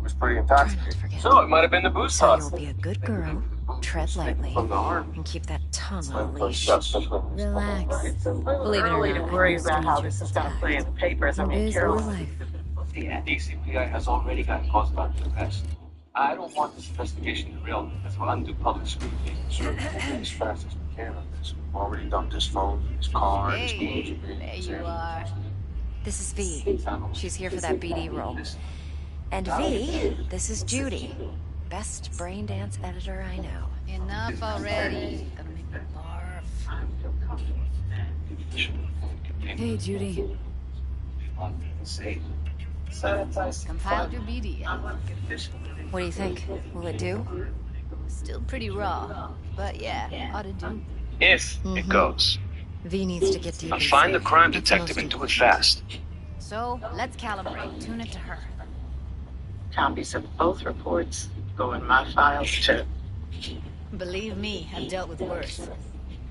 was pretty Try not to intoxicating. forget. So it might have been the booze So sauce. you'll be a good girl, tread lightly, From the heart. and keep that tongue My on a first leash. step. Relax. Believe it or Early to not, worry I'm as about how dangerous this is as going to play in that. the papers. I It mean, is Carol. real life. The DCPI has already got calls about the arrest. I don't want this investigation to real because we'll undo public scrutiny. Sure, we'll get as fast as we can on this. We've already dumped his phone, his car, his Hey, keys. there you are. This is V. She's here for that BD role. And V, this is Judy. Best brain dance editor I know. Enough already. Gonna make me barf. Hey, Judy. Compiled your BD. What do you think? Will it do? Still pretty raw, but yeah, ought to do. If it goes. V needs to get deep Now inside. find the crime That's detective most and do it important. fast. So let's calibrate. Tune it to her. Copies of both reports go in my files too. Believe me, I've dealt with worse.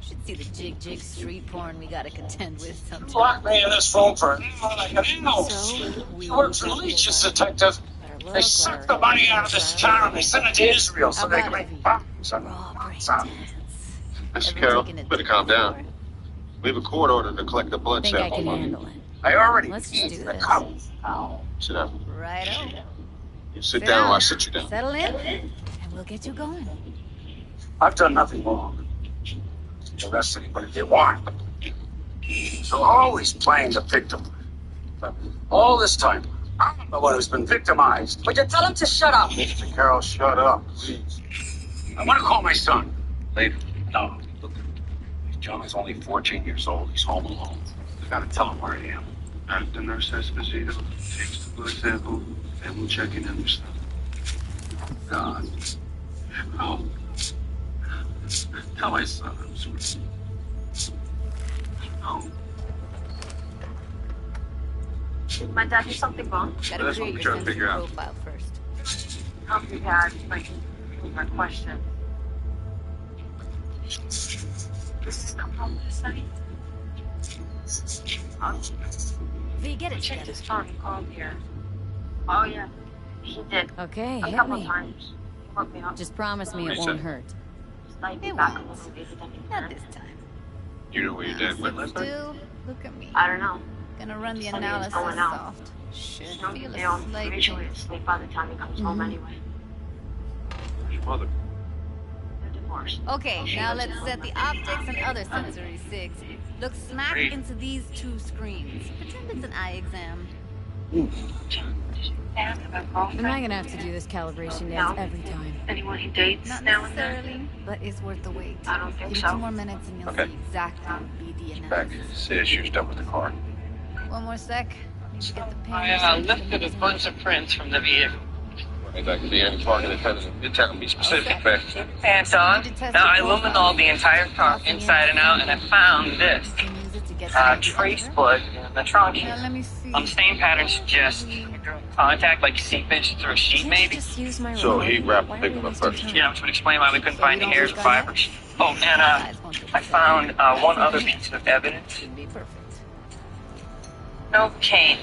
Should see the jig street porn we gotta contend with sometimes. Locked me in this phone for an hour like an animal. So, we You work for the Legions, detective. better look, They suck better the money out of this town. They send it to Israel so they can make bombs. Raw brain Son. dance. Miss Ever Carol, taken a better dip calm down. before? We have a court order to collect the blood think I sample. can handle it. I already Let's just do the this. cup. Sit down. Righto. You sit down or I sit you down. Settle in, and we'll get you going. I've done nothing wrong. Arrest anybody they want. So always playing the victim. But all this time, I'm the one who's been victimized. Would you tell him to shut up? Mr. Carroll, shut up, please. I want to call my son. Later. No, look. John is only 14 years old. He's home alone. I gotta tell him where I am. The nurse Esposito takes the blood sample and we'll check in other stuff. God. Oh. Tell my son I'm sorry. No. Did my dad do something wrong? Gotta That's what create we're your trying to figure sensory out. profile first. Help your dad, like, with my question. This is come home this night? V, get it Check together. his phone, he called here. Oh, yeah, he did. Okay, A hit couple me. times. He woke me up. Just promise me it Reset. won't hurt. Like, It back a won't. little bit, then he Not did. this time. You know where your dad went last night? Still, look at me. I don't know. Gonna run the Said he was analysis going out. soft. Should You know, feel they a don't slight usually sleep by the time he comes home anyway. Your mother. They're divorced. Okay, now let's set the optics and other sensory sigs. Look smack Great. into these two screens. Pretend it's an eye exam. Dad, have a Am girlfriend? I gonna have to do this calibration dance No. every time? Anyone he dates Not now and then? necessarily, but it's worth the wait. I don't think Give it so. 2 more minutes and you'll Okay. see exactly what BD Back. analysis. Say as you're done with the car. One more sec. Need to get the pin. I lifted a bunch of prints from the vehicle. Right back to the end parking attendant in Midtown. Be specific, back. Pants on. Now I luminol the entire car inside and out, and I found this. Use it to get to the Trace driver. blood in the trunk Now here. let me see. Stain patterns suggest contact, like seepage through a sheet, Can't maybe. you just use my So remote? he wrapped Why the are we victim up wasting first. time? Yeah, which would explain why we couldn't So find you the don't hairs or just got that? fibers. Oh, and Guys won't feel I found one other piece of evidence. Should be perfect. No cane.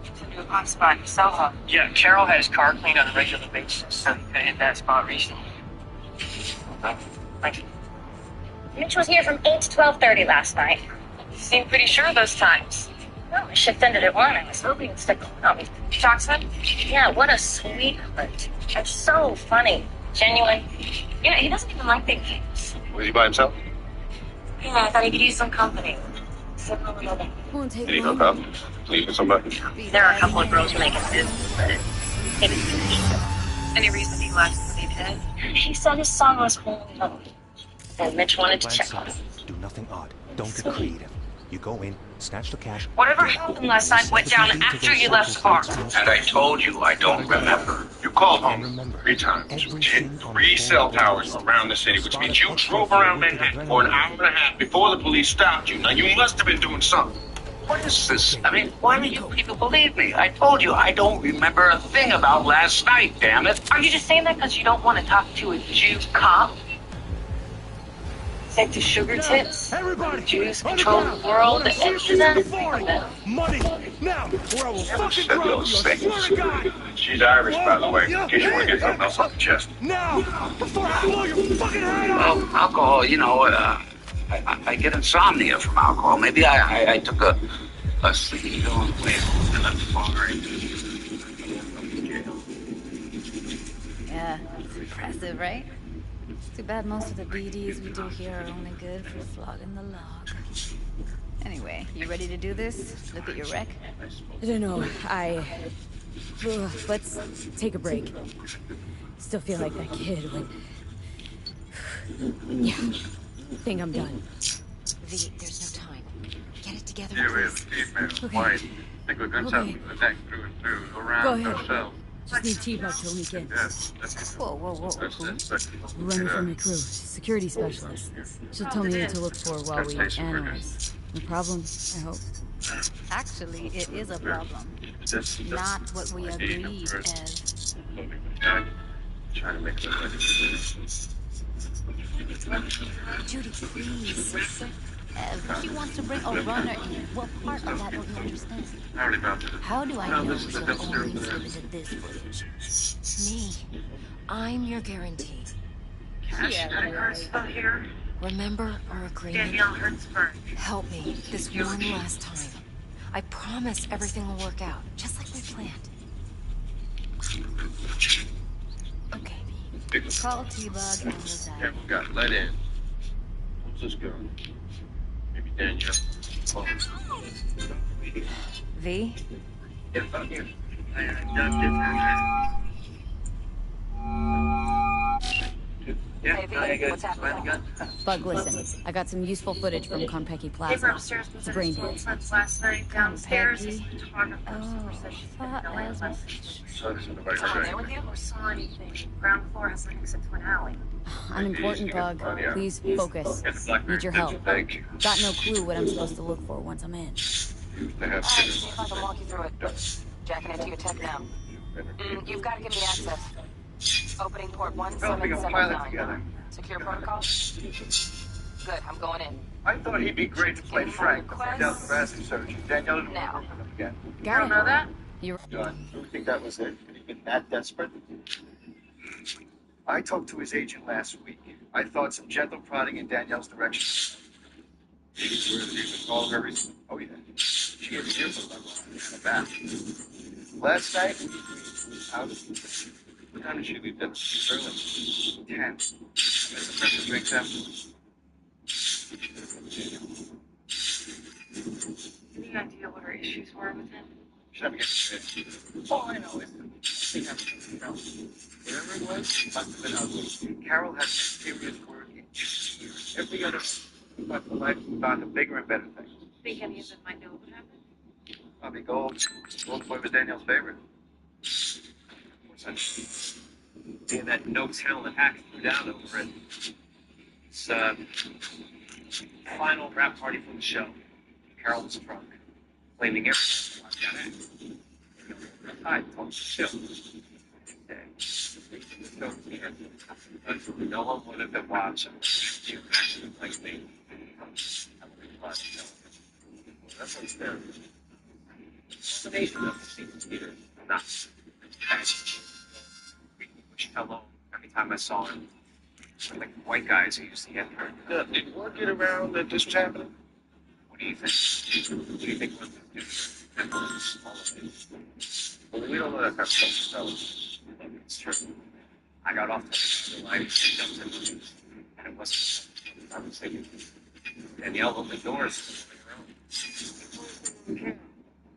It's a new hot spot in Soho. Yeah, Carol had his car cleaned on a regular basis, so he could hit that spot recently. Thank you. Mitch was here from 8 to 12:30 last night. You seemed pretty sure those times. Well, my shift ended at 1. I was hoping to stick around. You talk to him? Yeah, what a sweetheart. And so funny. Genuine. Yeah, he doesn't even like big things. Was he by himself? Yeah, I thought he could use some company. So, Won't take Did he long. hook up? Leave with somebody? There are a couple of girls who make it do, but maybe any reason he left Steve did? he said his son was home alone. And Mitch wanted to Plan check solid. on him. Do nothing odd. Don't get creative. You go in, snatch the cash. Whatever happened last night went down after you left the bar. And I told you I don't remember. You called home 3 times. You hit 3 cell towers around the city, which means you drove around Manhattan for an hour and a half before the police stopped you. Now, you must have been doing something. What is this? I mean, why don't you people believe me? I told you I don't remember a thing about last night, damn it. Are you just saying that because you don't want to talk to a Jew cop? Take the sugar tits. Everybody! Jews control the world, and Money! Now! Or I will fucking Said drop you, I those things. swear to God! She's Irish, by the way, in case you want to get something else off the chest. Now! Before I blow your fucking head off! Well, alcohol, you know, I get insomnia from alcohol. Maybe I took a sleepy on the way home and left the bar and Yeah, it's impressive, right? Too bad most of the BDs we do here are only good for flogging the log. Anyway, you ready to do this? Look at your wreck? I don't know. Let's take a break. Still feel like that kid when... Yeah. Think I'm done. V, there's no time. Get it together, Yeah, we please. have a female. Okay. White. I think we're going to have the neck through and through. Go Around ahead. ourselves. Just need T-Bug till weekend. Yes. That's Whoa. Who? Running from the crew. Security specialist. She'll tell me what to look for while we analyze. No problem, I hope. Actually, it is a problem. Not what we agreed as. Trying to make it look like it's Judy, please. She wants to bring a runner in. What part of that don't you understand? already about to. How do I No, know this is she'll the dumpster only over there. exhibit this footage? Me. I'm your guarantee. Yeah, right. Still here. Remember our agreement? Danielle Hertzberg. Help me this one last time. I promise everything will work out, just like we planned. Okay, V. Call T-Bug and we'll Yeah, we got let in. What's this going? Maybe Danielle. V? Yeah, fuck you. I adopted her. Yeah, Hey, V, what's happening? Bug, listen. I got some useful footage from Konpeki They were Plaza. upstairs It's a brain with dance. friends last night. Downstairs is Konpeki? the photographer. Oh, Said she's thought been as no much. So does nobody Someone say. there with you or saw anything? Ground floor has an exit to an alley. I'm important, Bug. Please focus. Need your help. Thank you. Got no clue what I'm supposed to look for once I'm in. They have See if I can walk you through it. Jacking into your tech now. You've got to give me access. Opening port Well, we can pilot 1779. together. Secure protocol? Good, I'm going in. I thought he'd be great to play Frank. Down the veracity search. Danielle didn't Now. work with him again. You Got don't know it. that? You're Done. Do you think that was it? Could he been that desperate? I talked to his agent last week. I thought some gentle prodding in Danielle's direction. He was worth even calling her reason. Oh, yeah. She gave me the info about the bath. Last night, out. What time did she leave dinner? Early. 10. I made some breakfast drinks after. Any idea what her issues were with him? Should have get straight. All I know is he had something else. Whatever it was, it must have been ugly. Carol had serious work in 2 years. Every other but the life about the bigger and better things. Think any of them might know what happened? Bobby Gold. Gold boy was Danielle's favorite. What's that? Being that no talent hack threw down over it. It's final rap party from the show. Carol was drunk, claiming everything. I told chill. No one would have been watching you acting like me. That's what's there. Combination of the scenes either not. Which hello every time I saw him. Like white guys who used to get hurt. Good. Did word get around that this was happening? What do you think? What do you think we're going to do? All of it. Well, we don't know that kind of stuff, so. It's true. I got off the light and jumped in the news. And it wasn't. I was thinking. Danielle opened the doors. I know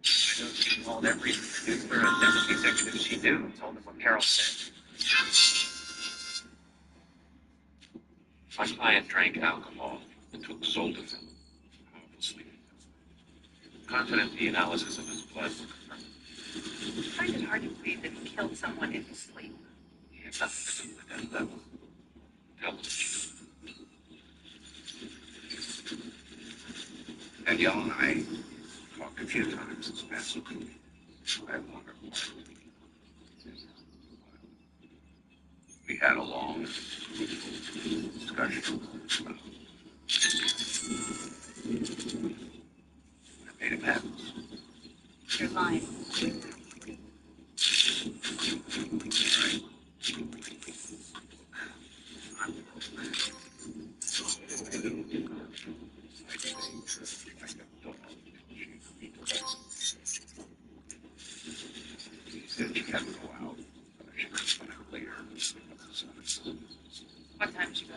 she called every producer and network executive she knew and told them what Carol said. My client drank alcohol and took Zoltan, a powerful sleeping pill. Confident the analysis of his blood will confirm it. I find it hard to believe that he killed someone in his sleep. He had nothing to do with the death level. Tell me the truth. Danielle and I talked a few times this past week. I have longer apart. We had a long, fruitful discussion about I made him happy. You're lying. He said she had to go out. She could come out later. What time did you go?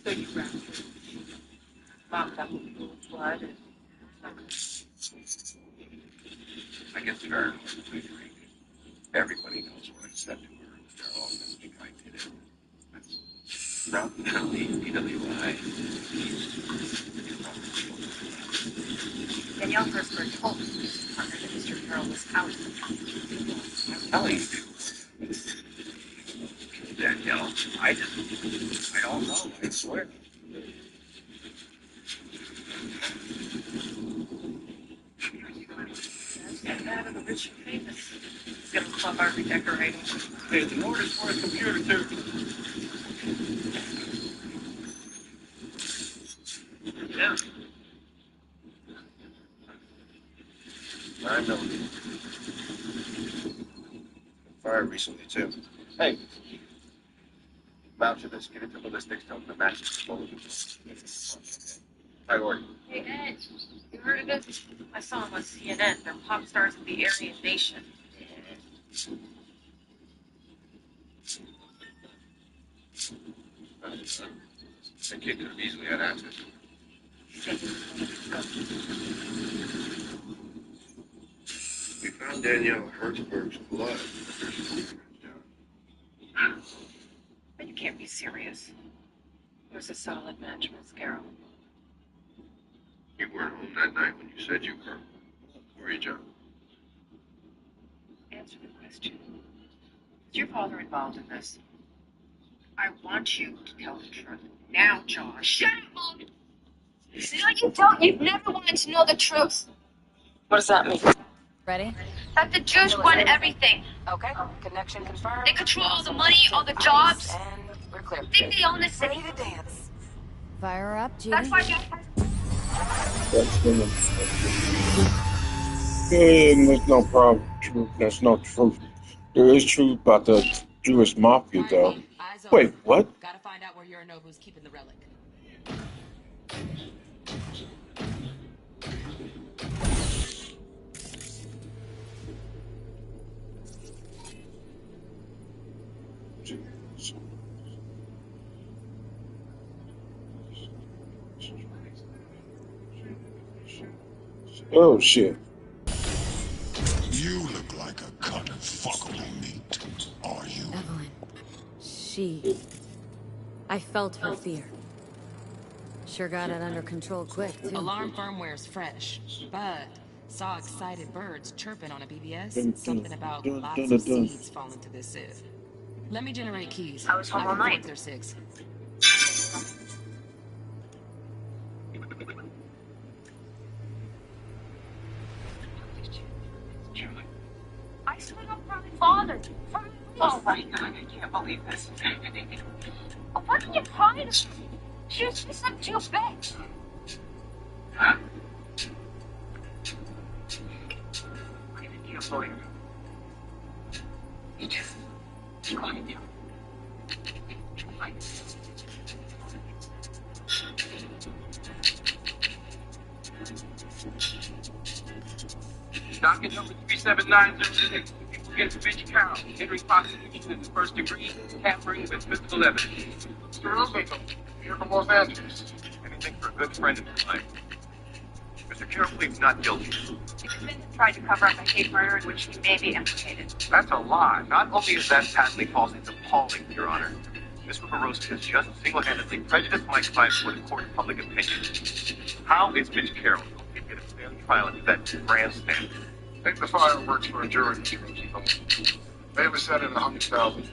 So you wrapped it, mopped up with blood and... I get paranoid when I drink. Everybody knows what I said to her. They're all gonna think I did it. That's probably PWI. Danielle Hertzberg told his partner that Mr. Carroll was out. I'm telling you. Danielle, I don't know, I swear. Get that of the rich and famous. He's gonna club our redecorating. Hey, the Lord is for his computer too. Yeah. 9 millimeter. Fired recently too. Hey, voucher this. Get it to ballistics. Tell them the match is closed. Priority. Hey, Ed, you heard of this? I saw him on CNN. They're pop stars of the Aryan Nation. That kid could have easily had access. We found Danielle Hertzberg's blood. But you can't be serious. It was a solid match, Miss Carroll. You weren't home that night when you said you were. Where were you, John? Answer the question. Is your father involved in this? I want you to tell the truth. Now, John. Shut up, Mom! No, you don't. You've never wanted to know the truth. What does that mean? Ready? That the Jews won everything. Okay, connection confirmed. They control all the money, all the jobs. And we're clear. Think they own the city. Ready to dance. Fire her up, Judy. That's why There's no problem. Truth. There's no truth. There is truth about the Jewish mafia, though. Wait, what? Gotta find out where Yorinobu's keeping the relic. Oh, shit. You look like a cut of fuckable meat, are you? Evelyn. I felt her fear. Sure got it under control quick, too. Alarm firmware's fresh, but saw excited birds chirping on a BBS. Something about lots of seeds falling to this sieve. Let me generate keys. I was home all night. They're 6. I stood up for my father. For my Oh my God, I can't believe this. Oh, what are you crying about? She was just up to your bed. I'm gonna need a lawyer. You just find you. Docket number 37906. Against Mitch Carroll, entering prosecution in the first degree, tampering with physical evidence. Mr. Rosenthal, here from Los Angeles. Anything for a good friend in his life. Mr. Carroll pleads not guilty. The defendant tried to cover up a hate murder in which he may be implicated. That's a lie. Not only is that patently false, it's appalling, Your Honor. Ms. Ruberosa has just single-handedly prejudiced my client for the court of public opinion. How is Mitch Carroll going to get a fair trial at that grand standard? Take the fireworks for a jury, Mr. Rosenthal. Baylor said it 100,000.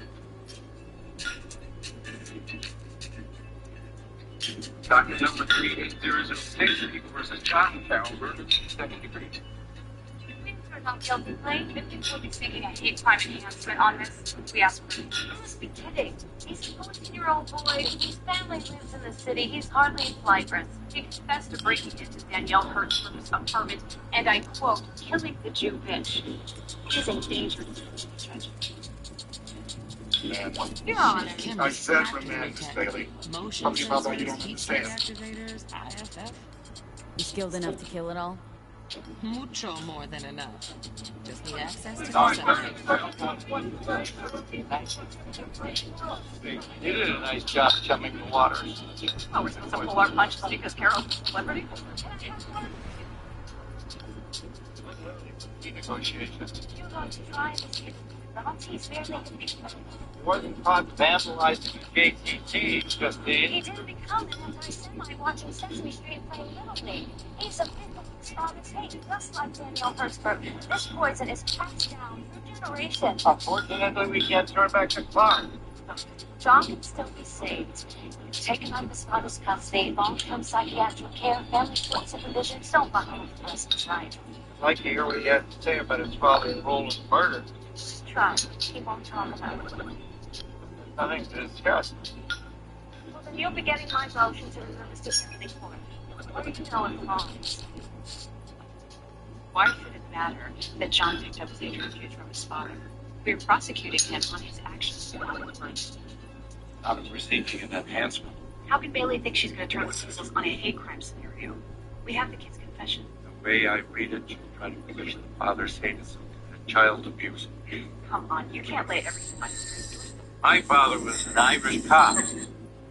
Docket number 38006, People versus John Carroll, murder, second degree. Not guilty plea. 50 will be seeking a hate crime enhancement on this. We ask for it. You must be kidding. He's a 14-year-old boy whose family lives in the city. He's hardly in flight risk. He confessed to breaking into Danielle Hertzberg's apartment and, I quote, killing the Jew bitch. It is a dangerous judge. Your Honor. I said remand, Miss Bailey. Something about that you don't understand. Activators, IFF. You skilled enough to kill it all? Mucho more than enough. Just need access to the subject. You did a nice job chumming the waters. Oh, we're supposed to pull our punches because Carol's a celebrity? Negotiations. You're going to try this. He's barely... He wasn't caught vandalizing the KTT, Justine. He didn't become an anti-Semite watching Sesame Street playing Little League. He's a victim of his father's hate, just like Danielle Hertzberg. This poison is passed down through generations. Unfortunately, we can't turn back the clock. John can still be saved. Taken out of his father's custody, long-term psychiatric care, family court supervision, so buckle with the person's right. I'd like to hear what he has to say about his father's role in the murder. Try. He won't talk about it. Nothing to discuss. Well, then you'll be getting my motion to remove this to court. What do you know it belongs? Why should it matter that John picked up his attributes from his father? We were prosecuting him on his actions. I was receiving an enhancement. How can Bailey think she's going to turn the tables on a hate crime scenario? We have the kid's confession. The way I read it, she'll try to position the father's hate as child abuse. Come on, you can't lay everything on his. My father was an Irish cop.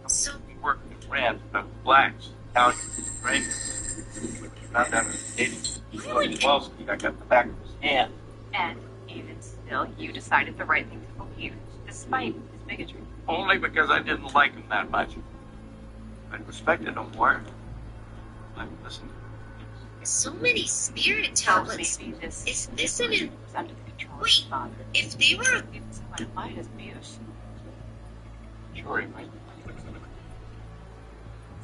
So we worked with Rand, blacks, Italians, strangers. When we found out it was dating Kowalski, I got the back of his hand. And even still, you decided the right thing to believe, despite his bigotry. Only because I didn't like him that much. I respected him more. I listened. So many spirit tablets. Is this an... Wait, if they were... Might as abuse. Sure, he might.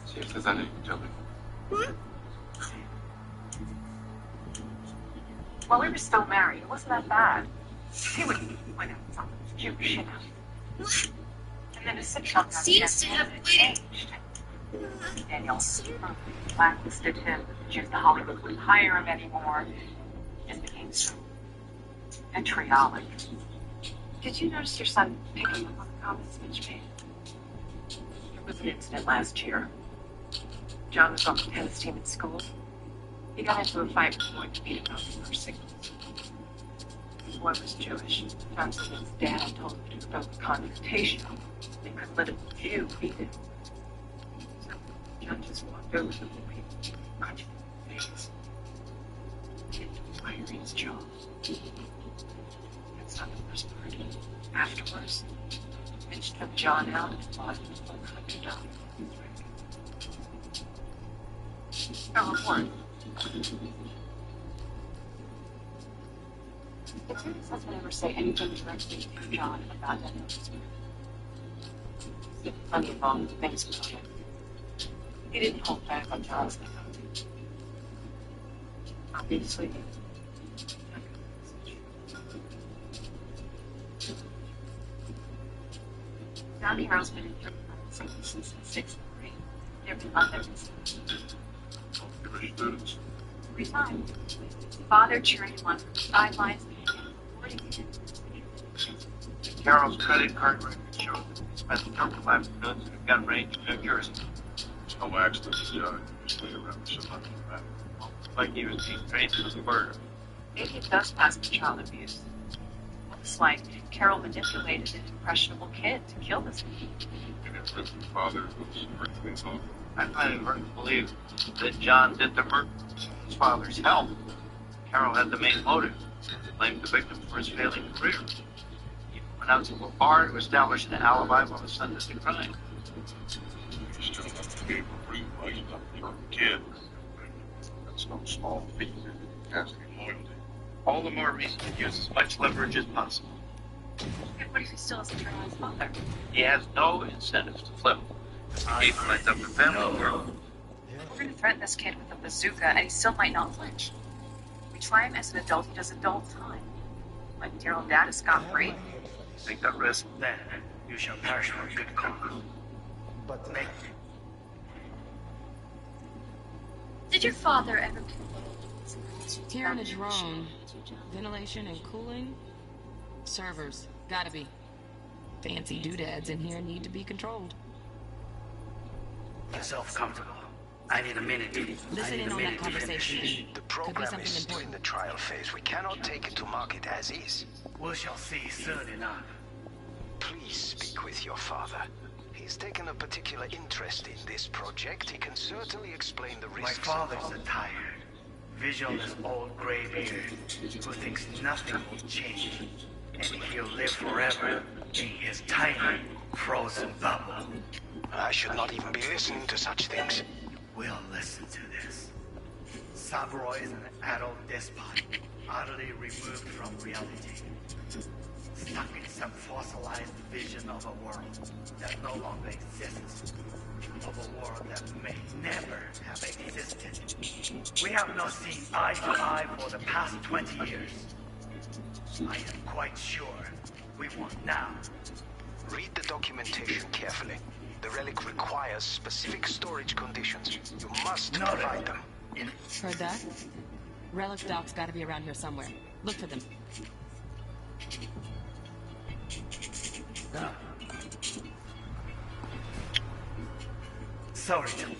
See if there's anything to tell me. Hmm? While we were still married, it wasn't that bad. He would point out something was Jewish, you know. What? And then his sitcom seems to have changed. Daniel blacklisted him. The Jews, the Hollywood wouldn't hire him anymore. It just became so vitriolic. Did you notice your son picking up on the comments Mitch made? There was an incident last year. John was on the tennis team at school. He got into a fight with a boy who beat him up for sickness. The boy was Jewish. John said his dad told him to provoke a confrontation. They couldn't let a Jew beat him. So John just walked over to the boy, punched him in the face. Didn't fire his jaw. That's not the first part. Afterwards, Mitch took John out and bought him $100. A reward. Did his husband ever say anything directly to John about that notice? He had plenty of wrong things about him. He didn't hold back on John's account. Obviously, John Carroll's been in prison since the 6th grade. There have been others. Jewish students. 3 times. Father cheering him on the sidelines and reporting him. Carol's credit card record showed that he spent a number of afternoons in a gun range in New Jersey. No accidents, just lay around for some money. Like he was being trained for the murder. Maybe it does pass for child abuse. Looks like Carol manipulated an impressionable kid to kill this man. And if his father was working things off. I find it hard to believe that John did the murder with his father's help. Carol had the main motive. He blamed the victim for his failing career. He went out to a bar to establish an alibi while his son did the crime. He still has to be able to read right up for a kid. That's no small feat. Asking loyalty. All the more reason to use as much leverage as possible. What if he still doesn't turn on his father? He has no incentive to flip. He climbed up the family girl. We're gonna threaten this kid with a bazooka, and he still might not flinch. We try him as an adult, he does adult time. My dear old dad is scot-free. Take that risk. Then you shall perish for a good cause. But make Did your father ever... Here in a drone. Ventilation and cooling? Servers. Gotta be. Fancy doodads in here need to be controlled. yourself comfortable. I need a minute. Listen in on that conversation. The program is still in the trial phase. We cannot take it to market as is. We shall see soon enough. Please speak with your father. He's taken a particular interest in this project. He can certainly explain the risks. My father's a tired, visionless old graybeard who thinks nothing will change, and he'll live forever in his tiny, frozen bubble. I should not even be listening to such things. We'll listen to this. Saburo is an adult despot, utterly removed from reality. Stuck in some fossilized vision of a world that no longer exists. Of a world that may never have existed. We have not seen eye to eye for the past 20 years. I am quite sure we won't now. Read the documentation carefully. The relic requires specific storage conditions. You must provide them. Heard that? Relic docs gotta be around here somewhere. Look for them. Sorry, John.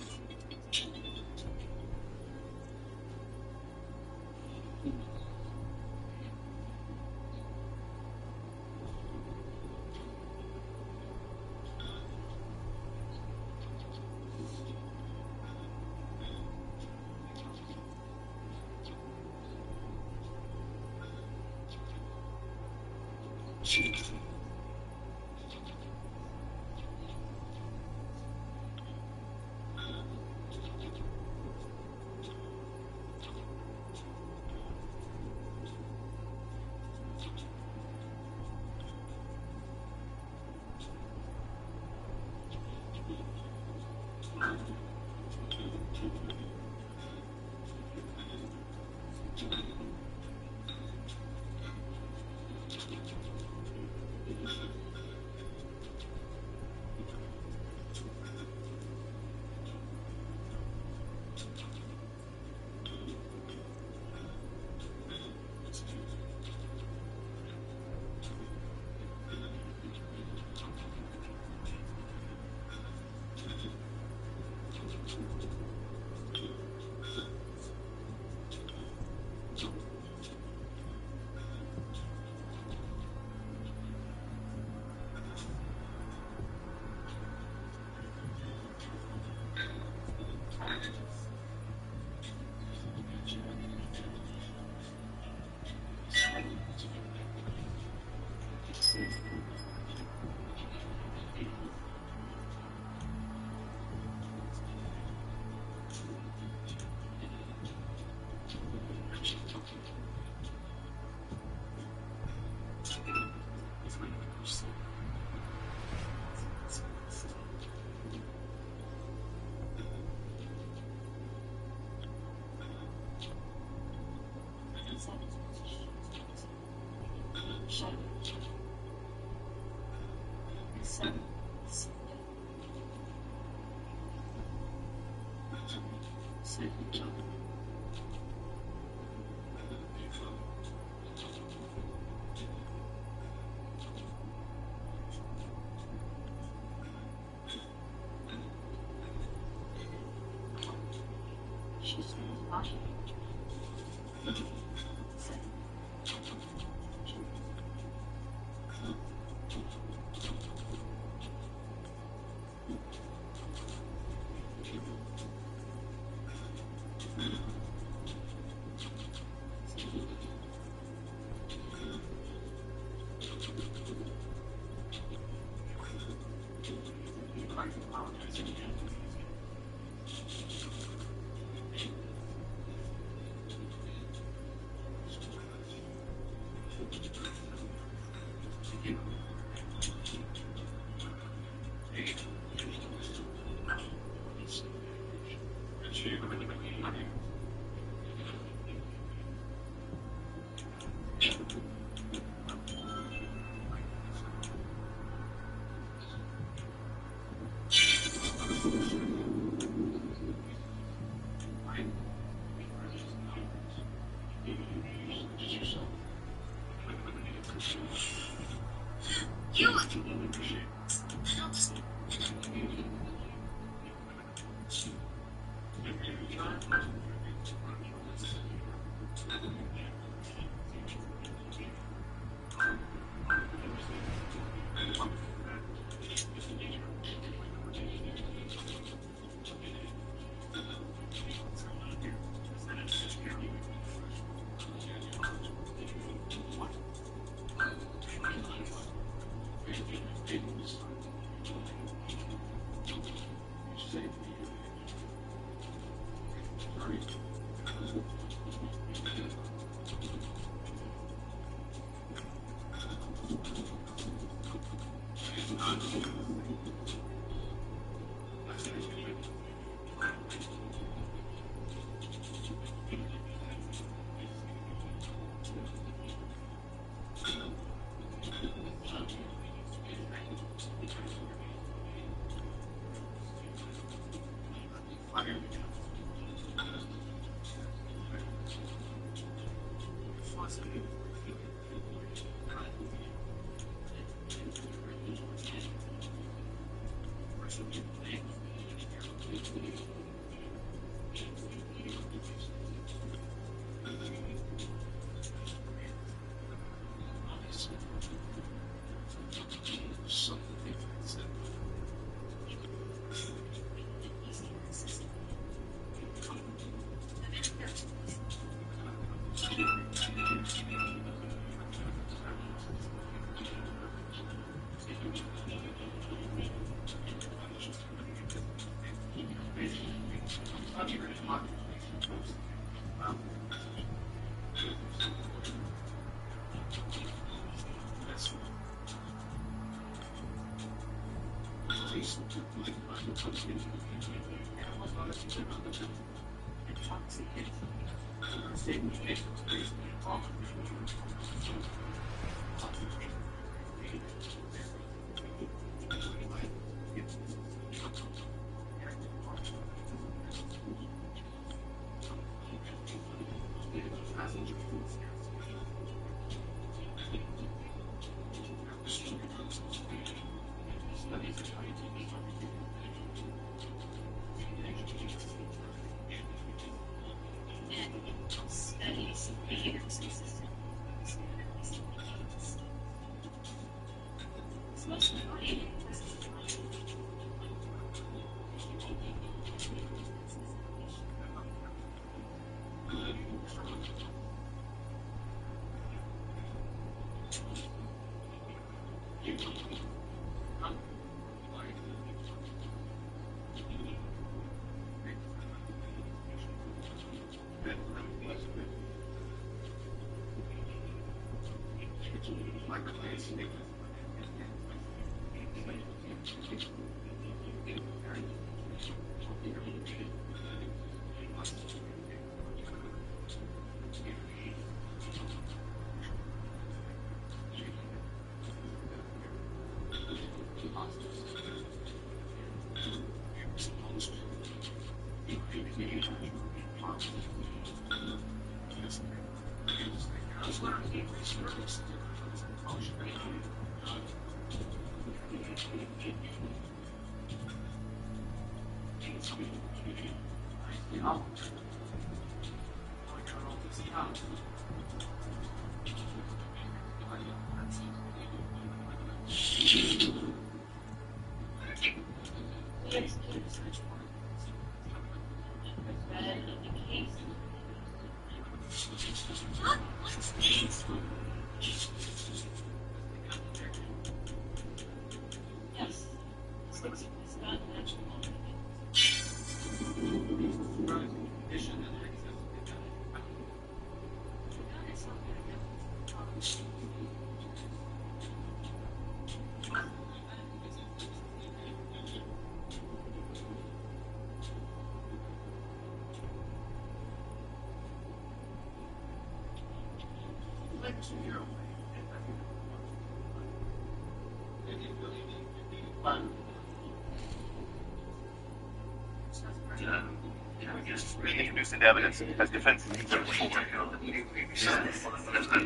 Introduced into evidence as defense exhibit 4.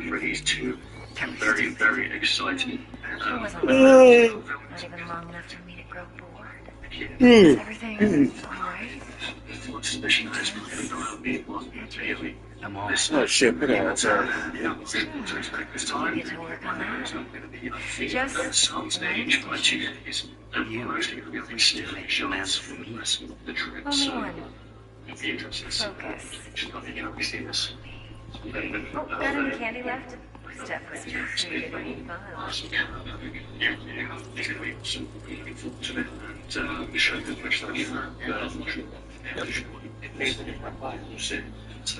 For these two, very, very exciting. It wasn't long. Not even long enough for me to grow bored. Is everything alright? Oh shit, look at that. I'll get to work on that. Just only one. Focus. Oh, got any candy left? Step was too free to eat files. The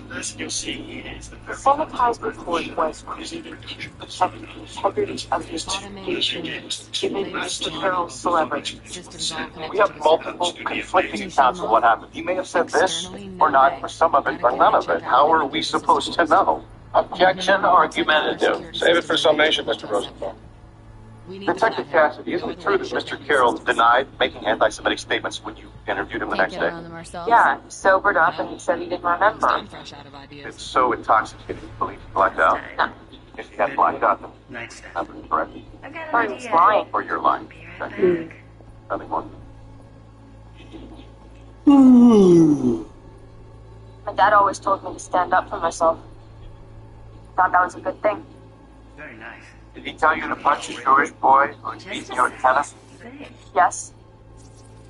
sanitized report was created to protect the integrity of the institution, given Mr. Carroll's celebrity. We have multiple conflicting accounts of what happened. He may have said this or not, or some of it, or none of it. How are we supposed to know? Objection argumentative. Save it for summation, Mr. Rosenthal. Detective Cassidy, isn't it true that Mr. Carroll denied making anti-Semitic statements when you interviewed him the next day? Yeah, he sobered up and he said he didn't remember. It's so intoxicated he believed he blacked out. No. If he had blacked out, then that would be correct. Or he was lying. Or you're lying. Okay. Nothing more. My dad always told me to stand up for myself. Thought that was a good thing. Very nice. Did he tell you to punch a Jewish boy who's beating you at tennis? Yes.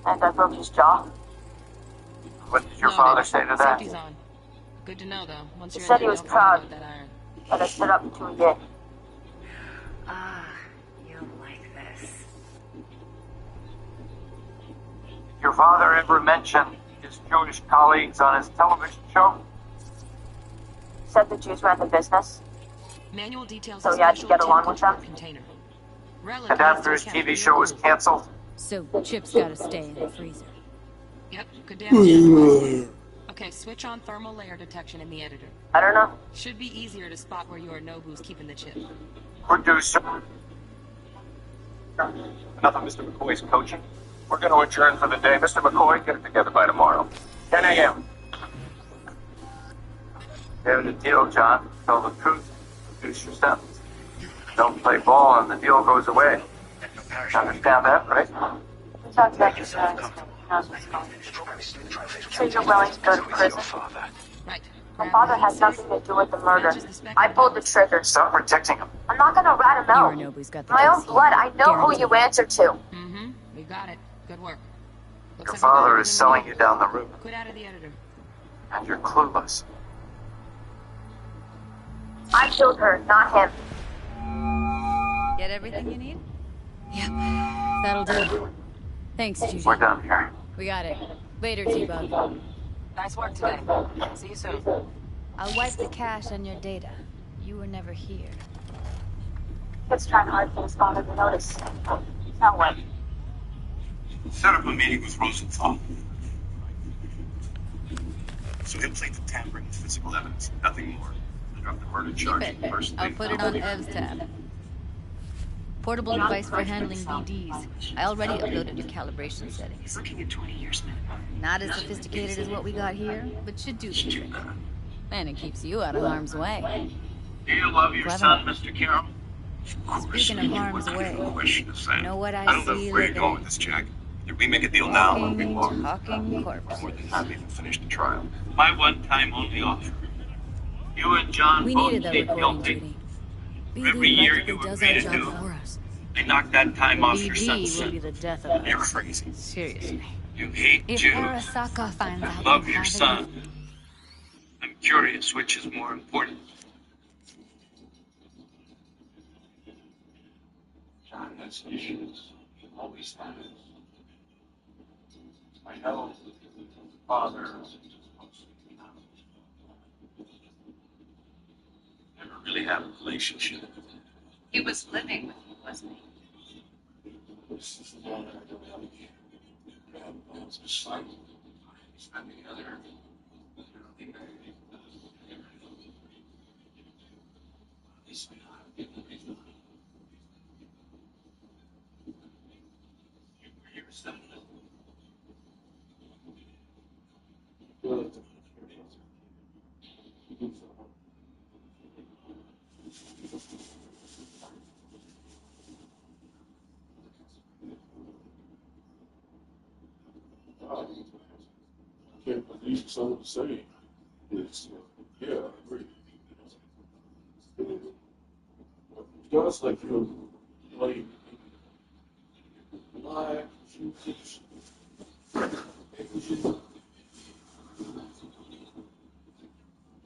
And I broke his jaw. What did your father say to that? Safety's on. Good to know, though. Once He you're said in he there, was don't proud forget about that iron. that I stood up to a yet. Ah, you'll like this. Did your father ever mention his Jewish colleagues on his television show? Said the Jews ran the business. Manual details So he had to get along with them. Container. And after his TV show was canceled? So chips gotta stay in the freezer. Yep, good damage. Okay, switch on thermal layer detection in the editor. I don't know. Should be easier to spot where Yorinobu's keeping the chip. Producer. Enough of Mr. McCoy's coaching. We're going to adjourn for the day. Mr. McCoy, get it together by tomorrow. 10 a.m. Having a deal, John. Tell the truth. Produce your sentence. Don't play ball and the deal goes away. Understand that, right? We talked about this guys. Knows what's going on. So you're willing to go to prison? Right. My father had nothing to do with the murder. I pulled the trigger. Stop protecting him. I'm not gonna rat him out. Yorinobu's got the My own case. blood, I know who you answer to. Mm-hmm. We got it. Good work. Your father is selling you down the road. Quit out of the editor. And you're clueless. I killed her, not him. Get everything you need? Yep, that'll do. Thanks, Judy. We're done here. We got it. Later, T-Bug. Nice work today. See you soon. I'll wipe the cache on your data. You were never here. It's trying hard for his father to notice. Now what? Set up a meeting with Rosenthal. So he'll plead to tampering with physical evidence, nothing more. I dropped the murder charge Keep it. first I'll thing. put it on Ev's tab. Portable device for handling BDs. I already uploaded your calibration settings. Looking at 20 years minimum. Not as sophisticated as what we got here, but should do the trick. And it keeps you out of harm's way. Do you love your Clever. son, Mr. Carroll? Speaking of harm's way, You know what I don't know see where you're living going with this, Jack. Either we make a deal now or we won't. talking corpse. More than happy to finish the trial. My one-time only offer. You and John We both needed that plead recording, guilty. Judy. Every BD year practically you does agree our to job do. for us. They knock that time off your BD son's will be sentence. the death of You're us. crazy. Seriously. You hate If Jews. Arasaka finds out Love you your have son. I'm curious, which is more important? John has issues. Always has. I know father never really had a relationship. He was living with you, wasn't he? This is the one that I don't have. Grab bones of sight. And the other. At least I know how to get the reason. You were stuck. least some of the same. It's, yeah, I agree. Guys like you, like live,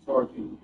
targeting.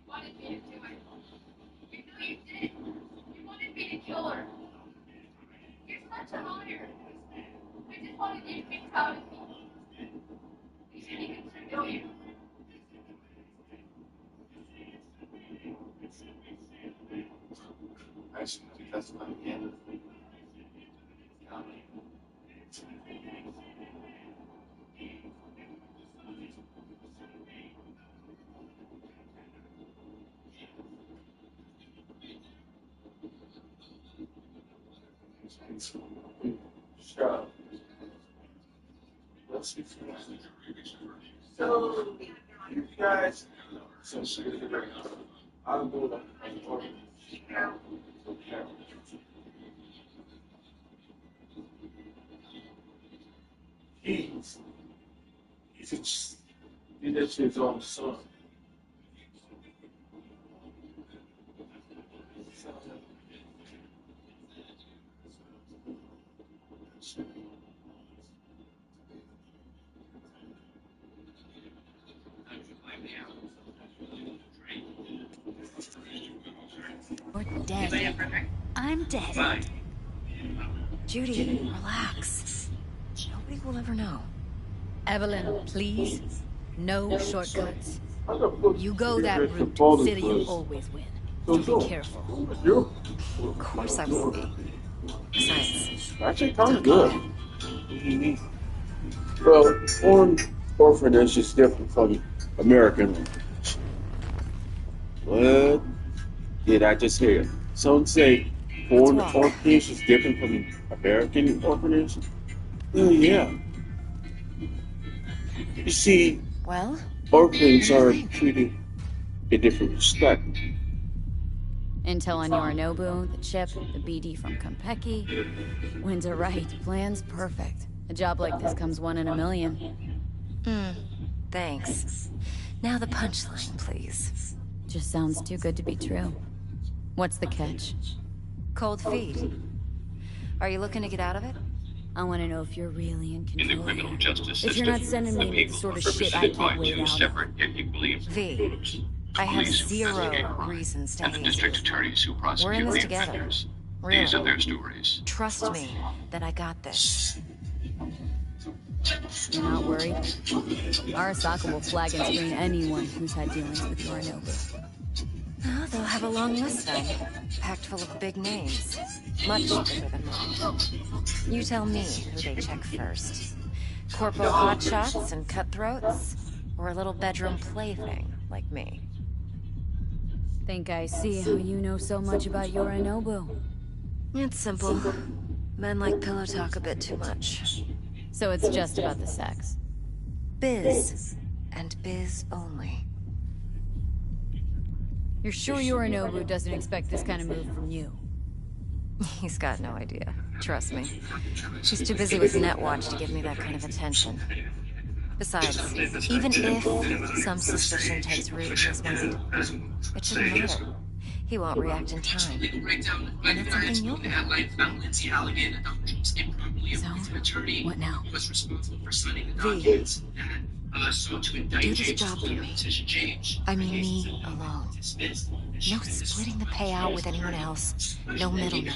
Wanted me to do it. You know you did. You wanted me to kill her. You're such a liar. I just wanted you to be proud of me. You didn't even know you. Actually, that's not again. Shut. Let's see. So, you guys, so I'll go to he's his own son. You're dead. I'm dead. Judy, relax. Nobody will ever know. Evelyn, please. No shortcuts. You go You that get the route, ball city first. you'll always win. So be careful. Of course I will be. Besides, Actually, kind of good. Well, foreign orphanage is different from American. What did I just hear? Some say foreign orphanage is different from American orphanage. Well, yeah. You see, well, orphans are treated in different respect. Intel on Yorinobu, the chip, the BD from Konpeki. Winds are right. Plan's perfect. A job like this comes 1 in a million. Thanks. Now the punchline, please. Just sounds too good to be true. What's the catch? Cold feet. Are you looking to get out of it? I want to know if you're really in control. In the criminal justice If system, you're not sending the me people the sort are of shit I represented by can't wait two out. separate yet equally important groups. I have Police who investigate zero crime, reasons to and the hate district you. attorneys who We're in prosecute this the together. offenders. Really. These are their stories. Trust me that I got this. You're not worried? Arasaka will flag and screen anyone who's had dealings with Yorinobu. Well, they'll have have a long list then, packed full of big names. Much bigger than mine. You tell me who they check first. Corpo hotshots and cutthroats? Or a little bedroom plaything like me? Think I see how you know so much about Yorinobu. It's simple. Men like pillow talk a bit too much. So it's just about the sex. Biz. And biz only. You're sure Yorinobu doesn't expect this kind of move from you? He's got no idea. Trust me. He's too busy with Netwatch to give me that kind of attention. Besides, even if some suspicion takes root in his mind, it shouldn't matter. He won't react in time. And that's something you'll do. So, what now? V. Do this job for me. I mean me alone. No splitting the payout with anyone else. No middlemen.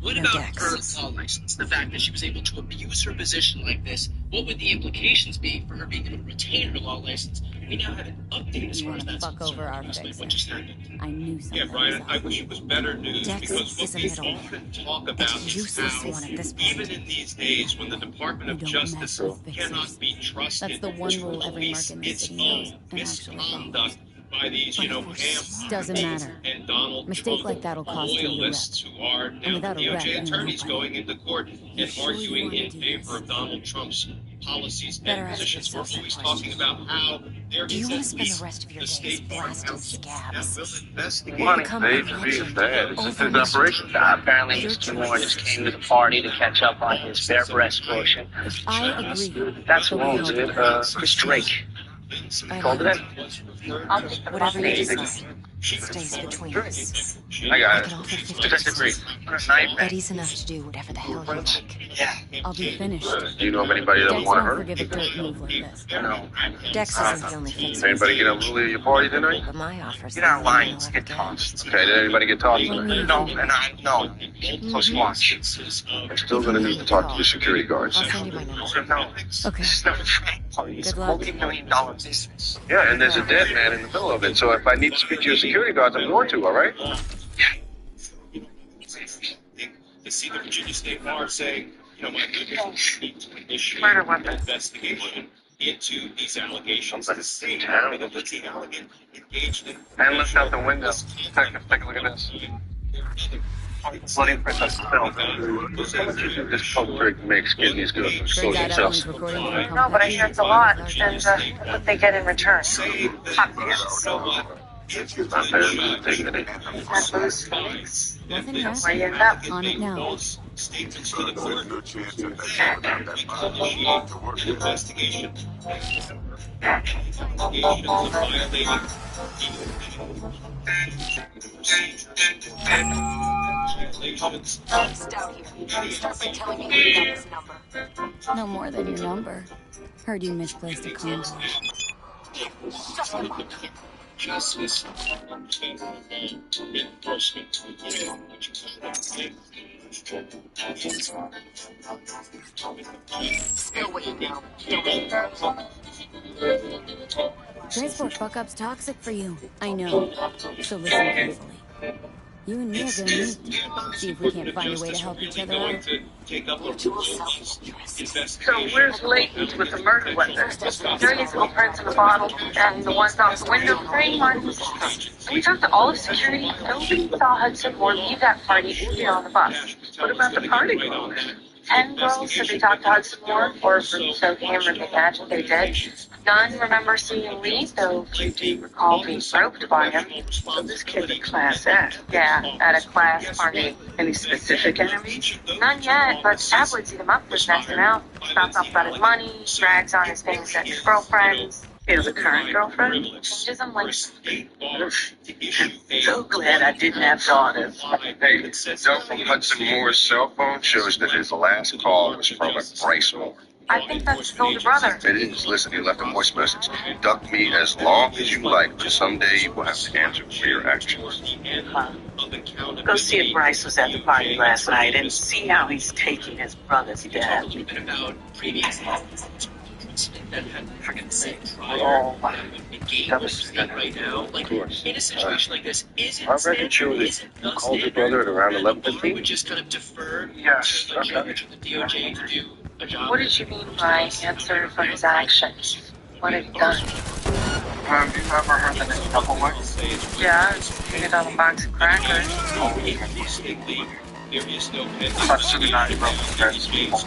What No about decks. her law license? The fact that she was able to abuse her position like this, what would the implications be for her being able to retain her law license? We now have an update as far as that's fuck over our concerned. fixer. What just happened? I knew something. Yeah, Brian, I wish it was better news Dex because what is a we middleman. often talk about A is useless how, one at this point. even in these days when the Department of Justice cannot be trusted That's the one to rule every police mark in this its city knows own and actually misconduct by these, Doesn't matter. and Donald Mistake Trump like that'll cost you the loyalists who are now without a rep, DOJ you won't attorneys know. going into court and sure you arguing wanna in do favor of Donald Trump's policies Better and ask positions. We're yourself that always question. talking about how there Do you is want at to spend least the rest of your the days State Bar blasting Council that scabs? will investigate. Or become a legend Apparently, Mr. Moore just came to the party to catch up on his bare breast quotient. I agree. That's who owns it, Chris Drake. Called it Whatever you decide stays between us. I got it. can offer 50%. Detective Green. Eddie's enough to do whatever the hell you like. Yeah. I'll be finished. Do you know of anybody that would Dex want to won't hurt? forgive a dirt move like this. No. Dex isn't the only fixer. Anybody get unruly at your party tonight? But my offer's Get our the only one lines, I'll get ever tossed. Okay, did anybody get tossed tonight? No, and I no. Close watch. I'm still going to need to talk to the security guards. I'll send you my number. No. Okay. This is not a frat party. It's a Good luck. multi-million-dollar business. Yeah, and there's a dead man in the middle of it, so if I need to speak to your security guards, I'm going to, all right? To see the Virginia State Bar saying, you know, my goodness, we need to initiate an investigation into these allegations. The same time that the allegation engaged in. And lift out the window. Take a look at this. Bloody princess film. This pump trick makes kidneys good for social that cells. Evelyn's recording from No, but I hear it's a lot, and what they get in return. Hot That boost Phoenix. Nothing yet. Where you end up? On it now. Statements to the court. Investigation. Stout here. Start by telling me where you got this number. No more than your number. Heard you misplaced a convo. Shut him up. Justice. Enforcement. Still what you know. Transport fuck-up's toxic for you. I know. So listen carefully. You and me are gonna meet. See if we can't find a way to help each other out. So where's Layton's with the murder weapon? There are little prints in the bottle, and the ones off the window frame ones. We talked to all of security. Nobody saw Hudson Moore leave that party or get on the bus. What about the party girls? 10 girls said they talked to Hudson Moore, or so Cameron imagined they did. None remember seeing him leave, though few do recall being groped by him. So this kid's a class act. Yeah, at a class party. Any specific enemies? None yet, but tabloids eat him up for messing out. Spouts off about his money, brags on his famous ex-girlfriends. Is a current girlfriend? Changes him like... So glad I didn't have daughters. Hey, note from Hudson Moore's cell phone shows that his last call was from a Bryce Moore. I think that's his older brother. It is. Listen, he left a voice message. Duck me as long as you like, but someday you will have to answer for your actions. Go see if Bryce was at the party last night and see how he's taking his brother's death. About previous For goodness sake, we're all devastated right now. Like, in a situation like this, is it I reckon surely you called your brother at around 11:15. would just kind of defer Yes. to the DOJ to do a job? What did you mean by answer for his actions? What had he done? Have you ever heard the name Tupperware? Yeah, he got a box of crackers. Hudson and I broke the best people.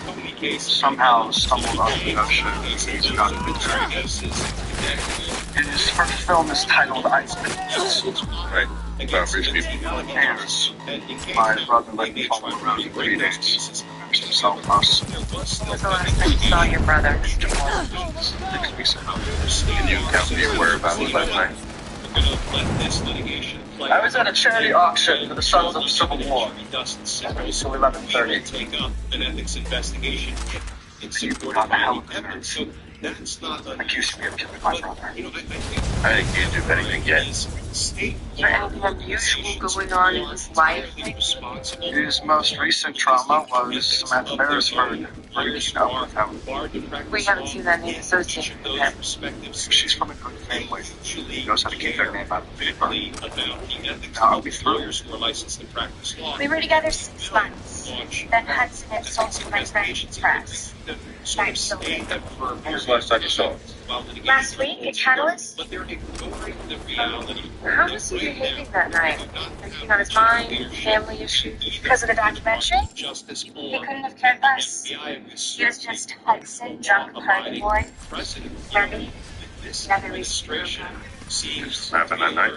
Somehow stumbled on the ocean. He's got a good track. His first film is titled HITMAN. Right. About rich people. Yes. My brother let me follow around for 3 days. Himself, us. When's the last time you saw your brother, Mr. Moore? 6 weeks ago. Can you count me whereabouts last night? I was at a charity auction for the Sons of the Civil War. So 11:30. An ethics investigation. You got the hell of accused me of killing my brother. I think you do anything yet. Is there anything unusual going on in his life? His most recent trauma was Samantha Beresford breaking up with him. We haven't seen that name associated with him. She's from a good family. She knows how to keep their name out of the paper. Now I'll be through. We were together 6 months. Then Hudson had sold to my friend Press. That's so weird. When was the last time you saw him? Last week at Catalyst? How was he behaving that night? Anything on his mind? Family issues? Because of the documentary? He couldn't have cared less. He was just Hudson, drunk party boy. Heavy. Never reached the Happened that night.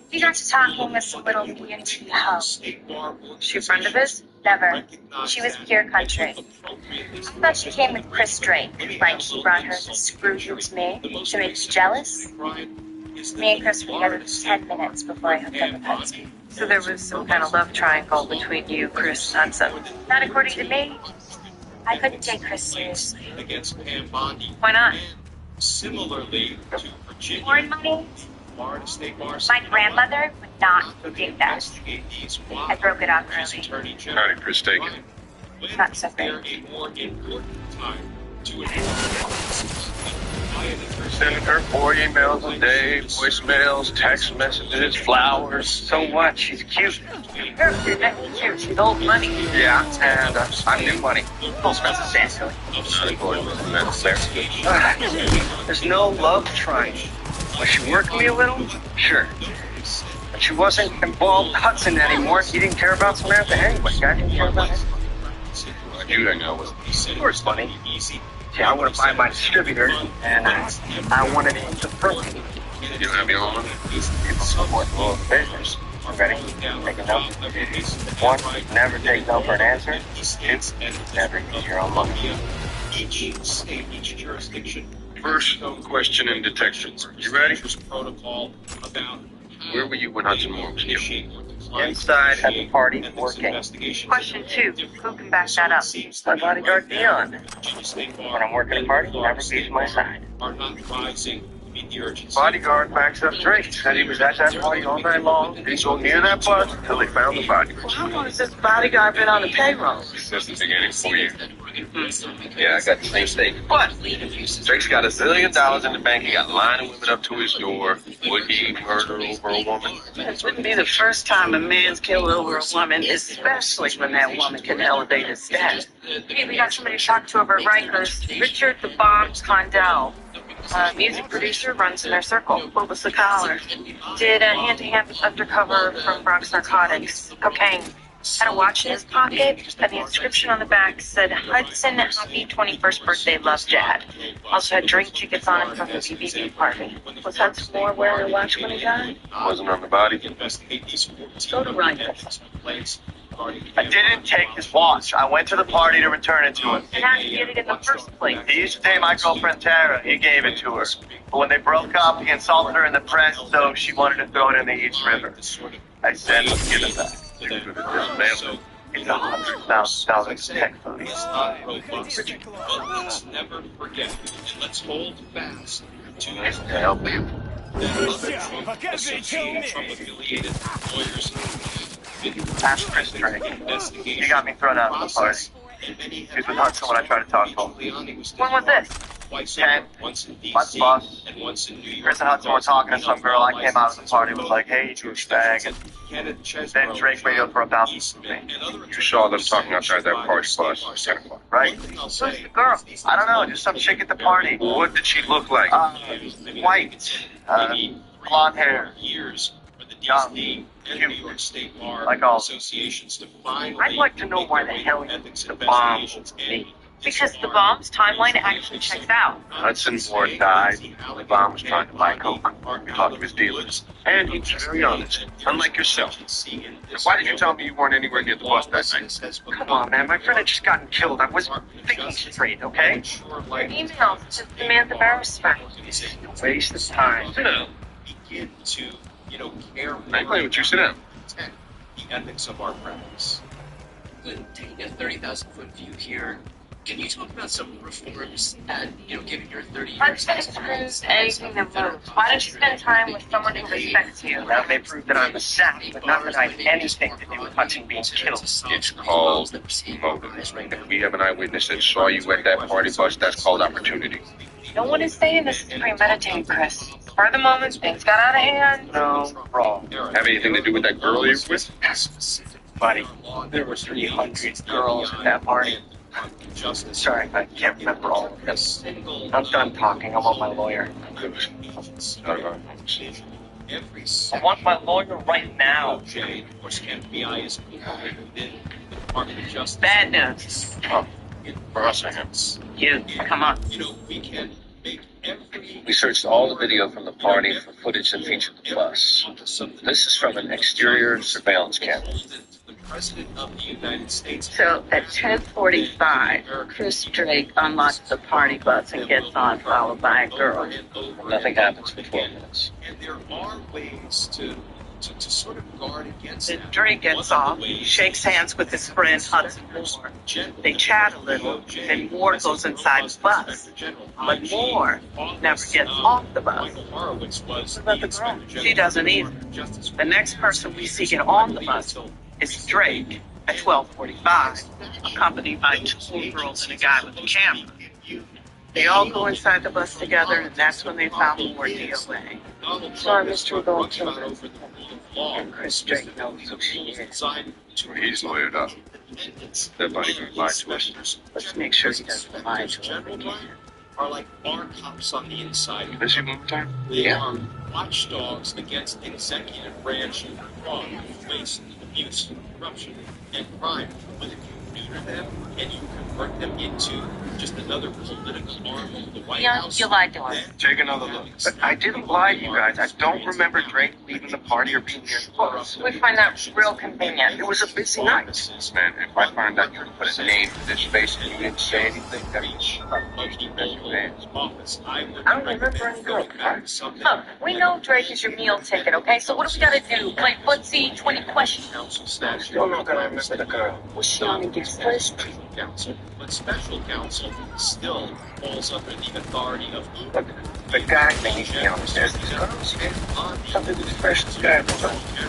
He got to talking with some little B&T hoe. She a friend of his? Never. She was pure country. I thought she came with Chris Drake, like he brought her to screw you to me, to make you jealous. Me and Chris were together for 10 minutes before I hooked up with Hudson. So there was some kind of love triangle between you, Chris, and Hudson. Not according to me. I couldn't take Chris seriously. Why not? Similarly to Virginia, More money? Florida State Bar My grandmother would not do that. I broke it off early. How did Chris take it? Not so great. Sending her 4 emails a day, voicemails, text messages, flowers. So what? She's cute. Cute. She's old money. Yeah, and I'm new money. Full expensive Sanskrit. There's no love triangle. Was she working me a little? Sure. But she wasn't involved with Hudson anymore. He didn't care about Samantha anyway. I didn't care about him. You hang out with him. Of course, money. Yeah, I want to buy my distributor, and I wanted to use the first. You don't have your own money? People support the little business. Ready? Take a note. 1, never take no for an answer. 2, never use your own money. Each state, each jurisdiction. First question in detection work. You ready? Protocol about where were you when Hudson Moore was killed? Inside at the party, working. Question 2. Who can back that up? My bodyguard Dion. When I'm working a party, never leaves my side. Are not rising to meet the urgency. Bodyguard backs up Drake. Said he was at that party all night long. Didn't go near that bus until they found the body. How long has this bodyguard been on the payroll? Since the beginning, 4 years. Yeah, I got the same statement. What? Drake's got $1 zillion in the bank. He got lining women up to his door. Would he murder over a woman? This wouldn't be the first time a man's killed over a woman, especially when that woman can elevate his status. Hey, we got somebody to talk to over at Rikers. Richard the Bomb Condell. Music producer, runs in their circle. What was the collar? Did a hand-to-hand undercover from Bronx Narcotics. Cocaine. Had a watch in his pocket, and the inscription on the back said, Hudson, happy 21st birthday, love, Jad. Also had drink tickets on him from the BBB party. Was Hudson Moore wearing a watch when he died? Wasn't on the body. Go to Rikers. I didn't take his watch. I went to the party to return it to him. And how did you get it in the first place? He used to date my girlfriend Tara. He gave it to her. But when they broke up, he insulted her in the press, so she wanted to throw it in the East River. I said, let's give it back. It's $100,000 tech phone. Let's never forget. Let's hold fast to help you. Ask Chris Drake. He got me thrown out of the party. He was with Hudson when I tried to talk to him. When was this? 10. What's the boss? Chris and Hudson were talking to some girl. I came out of the party, was like, hey, douchebag. And then Drake radioed for 1,000 for me. You saw them talking outside that party bus. 10 o'clock. Right? Who's the girl? I don't know, just some chick at the party. What did she look like? White. Blonde hair. Young. Cute. Like all. I'd like to know why the hell you used the bomb on me. Because the bomb's timeline actually checks out. Hudson Ward died. The bomb was trying to buy coke. We talked to his dealers. And he was very honest, unlike yourself. Why did you tell me you weren't anywhere near the bus that night? Come on, man. My friend had just gotten killed. I was thinking straight, okay? Emails to Samantha Barrisford. Waste of time. No. Begin to, care more. I agree with you. Sit down. The ethics of our practice. But taking a 30,000-foot view here, can you talk about some reforms that, given your 30 years... Hudson approves anything that moves. Why don't you spend time with someone who respects you? Now they prove that I'm a sap, but not that I have anything to do with Hudson being killed. It's called motive. If we have an eyewitness that saw you at that party bus, that's called opportunity. No one is saying this is premeditated, Chris. For the moment, things got out of hand. No, wrong. Have anything to do with that girl you were with? Buddy, there were 300 girls at that party. Sorry, I can't remember all of this. I'm done talking. I want my lawyer. I want my lawyer right now. Bad news. For us or him? You, come on. We searched all the video from the party for footage that featured the bus. This is from an exterior surveillance camera. So at 10:45, Chris Drake unlocks the party bus and gets on, followed by a girl. Nothing happens for 12 minutes. And there are ways to sort of guard against Then Drake gets off, shakes hands with his friend Hudson Moore. They chat a little, then Moore goes inside the bus. But Moore never gets off the bus. What about the girl? She doesn't either. The next person we see get on the bus is Drake at 12:45, accompanied by 2 girls and a guy with a camera. They all go inside the bus together, and that's when they found more DOA. So our mystery going to And Chris Drake knows who she is. He's lawyered up. That bodyguard lied to us. Let's make sure he doesn't lie to her again. are like our cops on the inside. Is he moving time? They are watchdogs against executive branch fraud, waste, abuse, corruption, and crime. But if you neuter them and you convert them into just another political arm of the White House, you lied to us. take another look. But I didn't lie to you guys. I don't remember Drake leaving the party or being near the bus. We find that real convenient. It was a busy night. Man, if I find out you put a name to this face and you didn't say anything, that means I don't remember any girl. Look, we know Drake is your meal ticket, okay? So what do we gotta do? Play footsie, 20 questions? You're not gonna remember the girl. Was she on the guest list? Counsel, but special counsel still falls under the authority of Look, the guy thinks he understands these girls. Something with the freshest guy.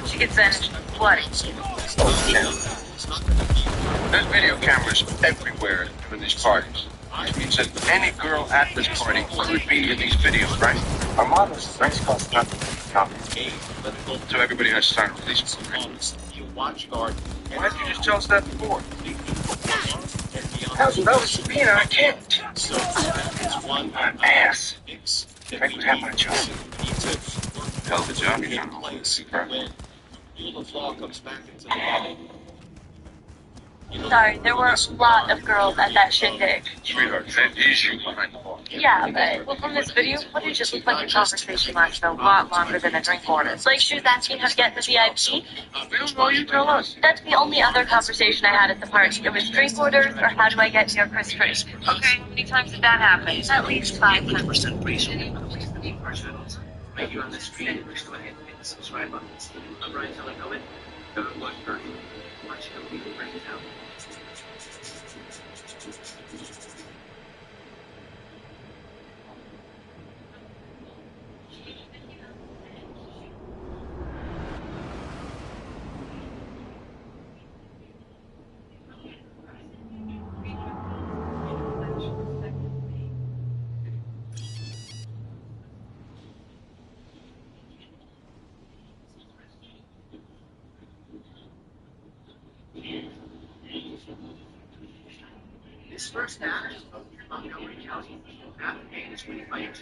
She gets in, bloody. There's video cameras everywhere during these parties. Which means that any girl at this party could be in these videos, right? Our mother's nice cost nothing. So everybody has to sign a release. Watch guard. Why didn't you just tell us that before? $1,000 subpoena, I can't. My ass. Drake would have my job. Hell of a job you're trying to hold. Rule of law comes back into the body. Sorry, there were a lot of girls at that shindig. Sweetheart, that is you behind the bar. Yeah, but well, from this video footage, it looked like the conversation lasted a lot longer than a drink order. Like she was asking how to get in the VIP. We don't know, you tell us. That's the only other conversation I had at the party. It was drink orders or how do I get near Chris Drake. Okay, how many times did that happen? At least 5 times. Right here on the screen, just go ahead and hit the subscribe button. I'm Brian Telecomen. Go to Watch Party. Watch how people break it down. His first act of Montgomery County, Bethany is winning by 2.9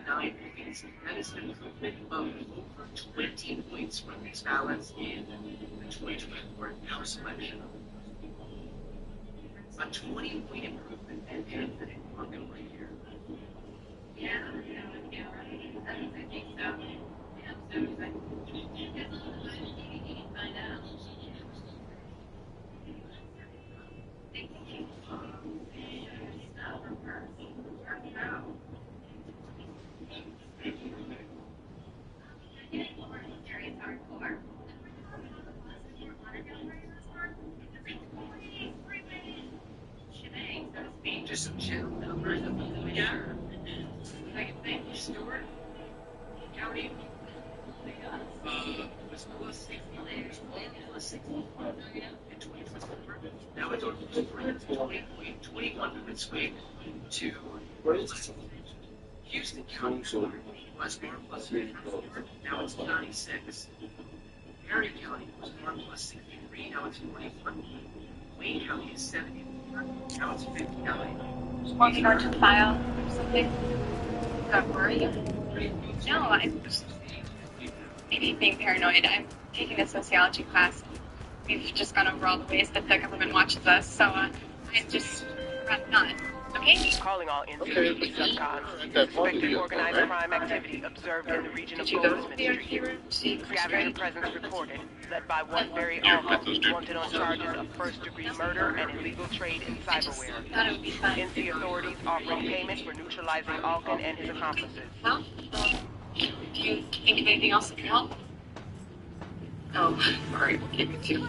points. That is an improvement of over 20 points from his ballots in the 2024 House election. A 20-point improvement in Montgomery here. Yeah, I think so. Yeah, so excited. Get a little bit of DVD and find out. Just some chill numbers of the year. Like thank you, Stuart. County was plus 60 days, plus 64 in 2024. Now it's on 20.21 swing to Houston County was more plus 54. Now it's 36. Perry County was more plus 63. Now it's 41. Wayne County is 74. Now it's 59. Want to go into the file or something? Does that worry you? No, I'm maybe being paranoid. I'm taking a sociology class. We've just gone over all the ways that the government watches us, so I'm just rather not. Okay? Calling all NCPD subcons. Suspected organized crime activity observed in the region of Goldsmith Street. Scavenger presence reported, led by one Barry Alcott, wanted on charges of first-degree murder and illegal trade in cyberware. NC authorities offering payment for neutralizing Alcott and his accomplices. Well, do you think of anything else that can help? Oh, alright, we'll give you two.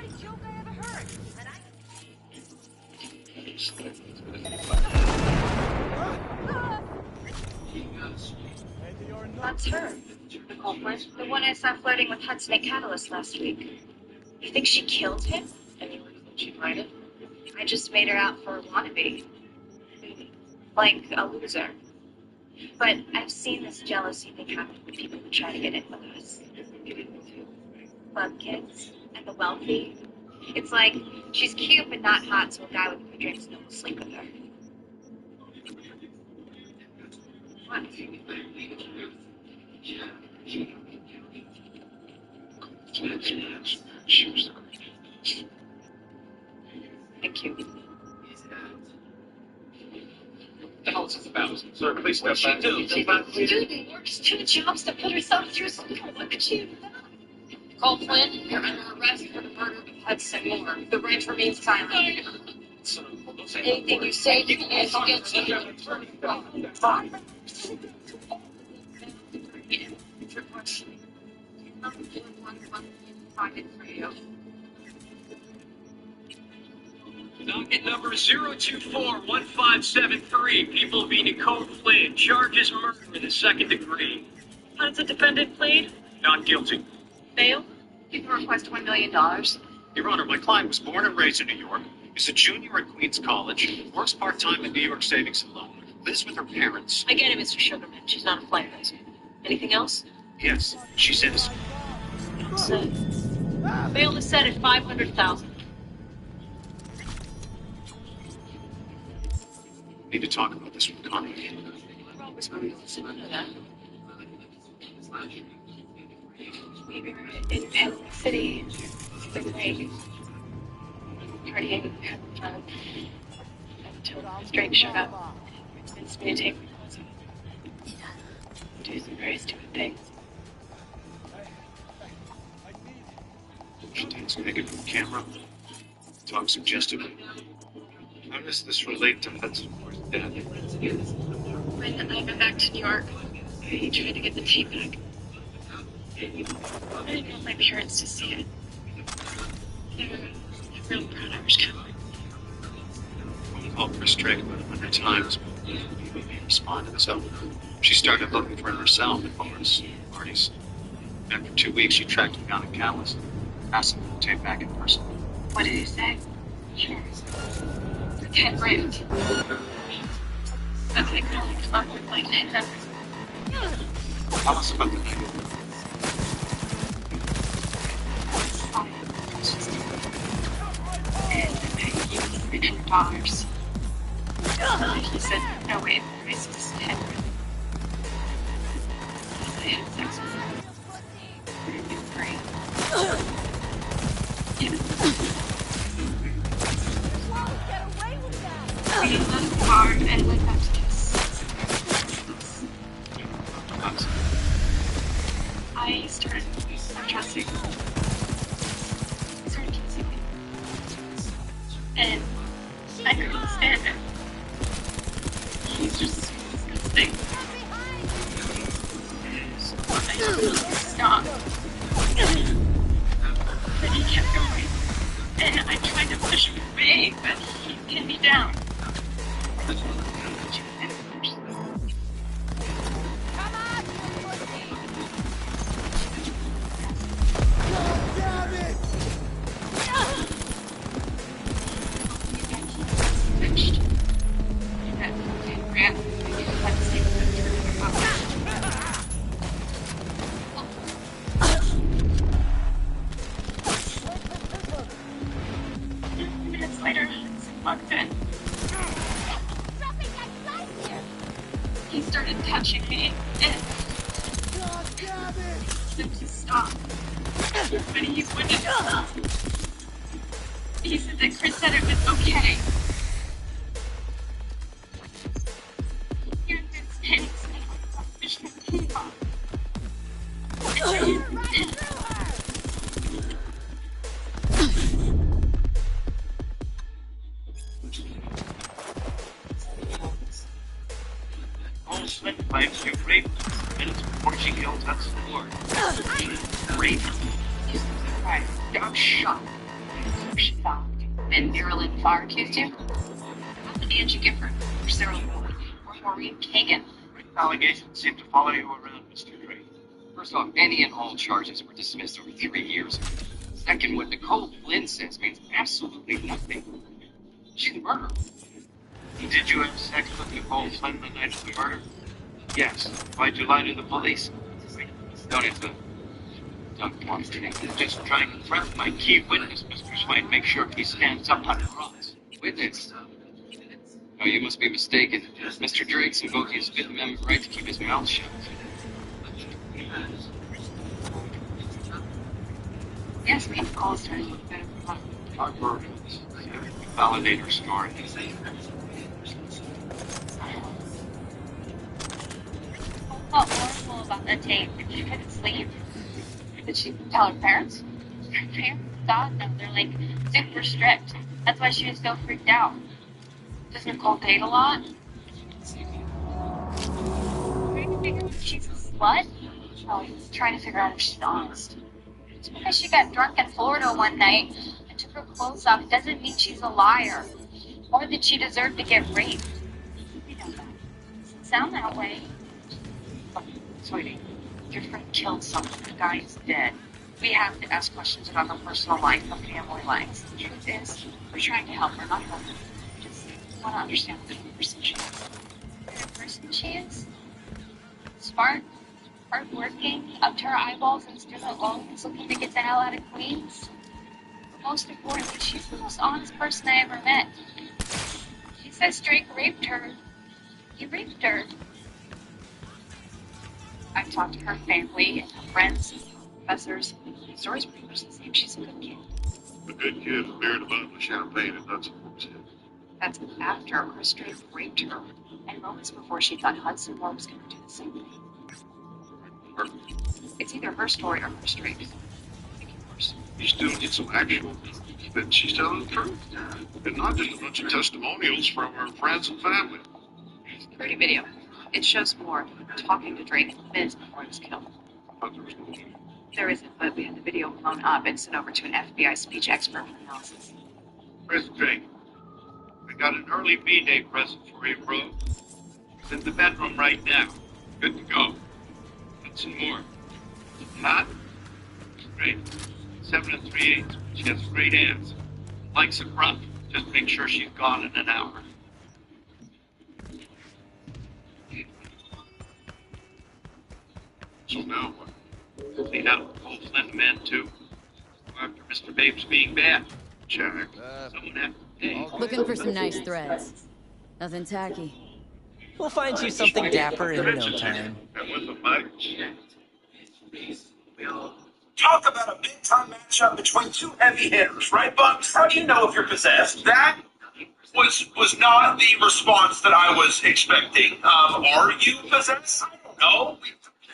That's her, the culprit. The one I saw flirting with Hudson at Catalyst last week. You think she killed him? And you think she might have? I just made her out for a wannabe. Like a loser. But I've seen this jealousy thing happen with people who try to get in with us. Club kids and the wealthy. It's like she's cute but not hot, so a guy with a few drinks will sleep with her. What? Thank you. What the hell is this about? Sir, please step back. She works two jobs to put herself through school. What could she have done? Cole Flynn, you're under arrest for the murder of Hudson Moore. The ranch remains silent. Anything you say is against you. Fine. Docket number 0241573. People v. Nicole Flynn. Charges murder in the second degree. How does the defendant plead? Not guilty. Bail? You can request $1 million. Your Honor, my client was born and raised in New York, is a junior at Queens College, works part-time in New York Savings and Loan, lives with her parents. I get it, Mr. Sugarman. She's not a flight risk. Anything else? Yes, she's innocent. Bail is set at $500,000. Need to talk about this with Connie. We were in Panama City the night, partying, having fun, until Drake showed up and convinced me to take my clothes off. Do some very stupid things. She takes naked from camera, talks suggestively. How does this relate to Hudson Moore's death? When I went back to New York, I tried to get the tape back. I didn't want my parents to see it. They're a real proud Irish Catholic. Phone called Chris Drake about 100 times, but he responded. So she started looking for him herself at bars, parties. And for 2 weeks, she tracked him down in Catalyst, asked him to tape back in person. What did he say? Sure. For 10 grand. That's like only come up with like 900. Tell us about the night. $600. He said, no way, it's just Henry. I had sex with him. Great. We left the bar and went back to kiss. I started undressing. He started kissing me. And I couldn't stand it. He's just disgusting. So I told him to stop. But he kept going. And I tried to push him away, but he pinned me down. Minutes later, it's locked in. He started touching me, and him to stop. But he wouldn't stop. He said that Chris said it was okay. Here's his pants, and I pushed him off. Slim claims you raped her minutes before she killed Hudson Ward. Rape? You surprised. I'm shocked. Shocked. And Marilyn Farr accused you? How did Angie Gifford, or Sarah Miller, or Maureen Kagan? Allegations seem to follow you around, Mr. Drake. First off, any and all charges were dismissed over 3 years ago. Second, what Nicole Flynn says means absolutely nothing. She's a murderer. Did you have sex with Nicole Flynn the night of the murder? Yes. Why'd you lie to the police? Don't answer. Don't want to. Just trying to threaten my key witness, Mr. Swain. Make sure he stands up under cross. Witness? No, you must be mistaken. Mr. Drake's invoking his Fifth Amendment right to keep his mouth shut. Yes, we Nicole's trying to look better for fun. Our word is validate her story. I felt horrible about that tape. She couldn't sleep. Did she tell her parents? Her parents thought no. They're like super strict. That's why she was so freaked out. Does Nicole date a lot? Trying to figure out if she's a slut? Oh, trying to figure out if she's honest. Just because she got drunk in Florida one night and took her clothes off doesn't mean she's a liar. Or that she deserved to get raped. We know that. Doesn't sound that way. Sweetie, your friend killed someone. The guy is dead. We have to ask questions about her personal life, her family life. The truth is, we're trying to help her, not hurt her. Just want to understand what kind of person she is. What kind of person she is? Smart, hardworking, up to her eyeballs in student loans, looking to get the hell out of Queens. But most importantly, she's the most honest person I ever met. She says Drake raped her. He raped her. I've talked to her family and her friends, professors. The story's pretty much the same. She's a good kid. A good kid, a beer and a bottle of champagne and nuts and bolts. That's after Chris Drake raped her, and moments before she thought Hudson Moore was going to do the same thing. It's either her story or Chris Drake's. You still get some actual proof that she's telling the truth. And not just a bunch of testimonials from her friends and family. Pretty video. It shows Moore talking to Drake minutes before he was killed. There isn't, but we had the video blown up and sent over to an FBI speech expert for analysis. Chris Drake, I got an early B-Day present for you, bro. It's in the bedroom right now. Good to go. Hudson Moore. Hot? Great. 7 3/8. She has great hands. Likes it rough. Just make sure she's gone in an hour. So now what? Clean out the whole Flynn men, too. Go after Mr. Babe's being bad. Jack. Someone have to pay. Looking for some nice threads. Nothing tacky. We'll find you something dapper in no time. That was a fight. Talk about a big-time matchup between two heavy hitters, right, Bugs? How do you know if you're possessed? That was not the response that I was expecting. Are you possessed? I don't know.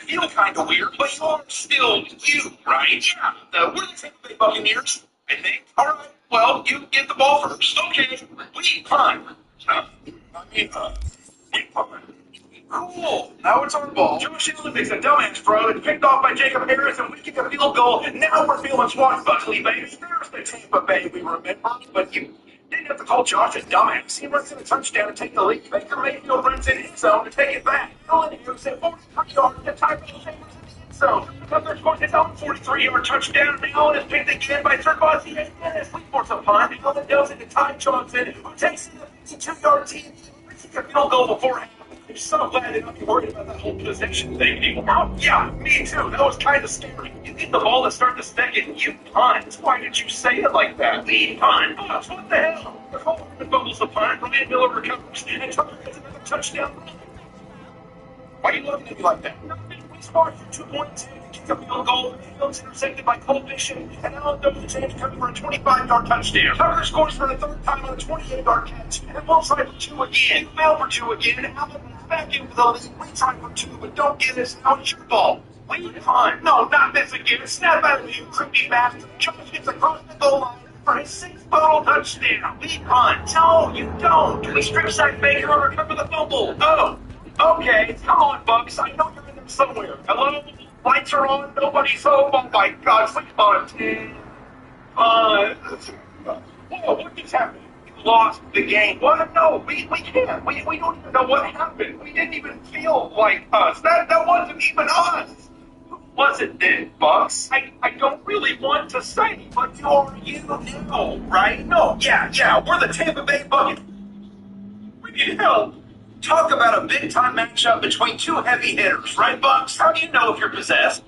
You feel kind of weird, but you're still you, right? Yeah. We're the Tampa Bay Buccaneers, I think. All right. Well, you get the ball first. Okay. We fine. We fine. Cool. Now it's our ball. Josh Allen makes a dumbass throw. It's picked off by Jacob Harris, and we kick a field goal. Now we're feeling swashbuckly, baby. There's the Tampa Bay we remember. But you didn't have to call Josh a dumbass. He runs in a touchdown to take the lead. Baker Mayfield runs in his zone to take it back. Allen Hughes at 43 yards to tie for the Sabres in the end zone. Cutler scores his own 43-yard touchdown. And Allen is picked again by Servazier Dennis. We force a punt. Allen does it to Ty Johnson, who takes in the 52-yard team. We kick a field goal before half. I'm so glad they're not worried about that whole possession thing anymore. Yeah, me too. That was kind of scary. You get the ball to start the second, you punt. Why did you say it like that? We punt. Bucks, what the hell? The whole fumbles the punt. Ryan Miller recovers, and Tucker gets another touchdown. Why are you looking at me like that? We scored for 2.2 to kick a field goal. The field's intercepted by Cole Bishop, and Allen does the change coming for a 25-yard touchdown. Tucker scores for the third time on a 28-yard catch, and we'll try for two again. You fail for two again, and Allen back into the lead. We try for two, but don't get us. Now it's your ball. We punt. No, not this again. Snap out of you, creepy bastard. Josh gets across the goal line for his sixth total touchdown. We punt. No, you don't. We strip sack Baker and recover the fumble. Oh, okay. Come on, Bucks. I know you're in there somewhere. Hello? Lights are on. Nobody's home. Oh my gosh. We punt. Whoa, what just happened? Lost the game. What? No, we can't. We don't even know what happened. We didn't even feel like us. That wasn't even us. Who was it then, Bucks? I don't really want to say, but you're you now, right? No, yeah, we're the Tampa Bay Buccaneers. We need help. Talk about a big-time matchup between two heavy hitters, right, Bucks? How do you know if you're possessed?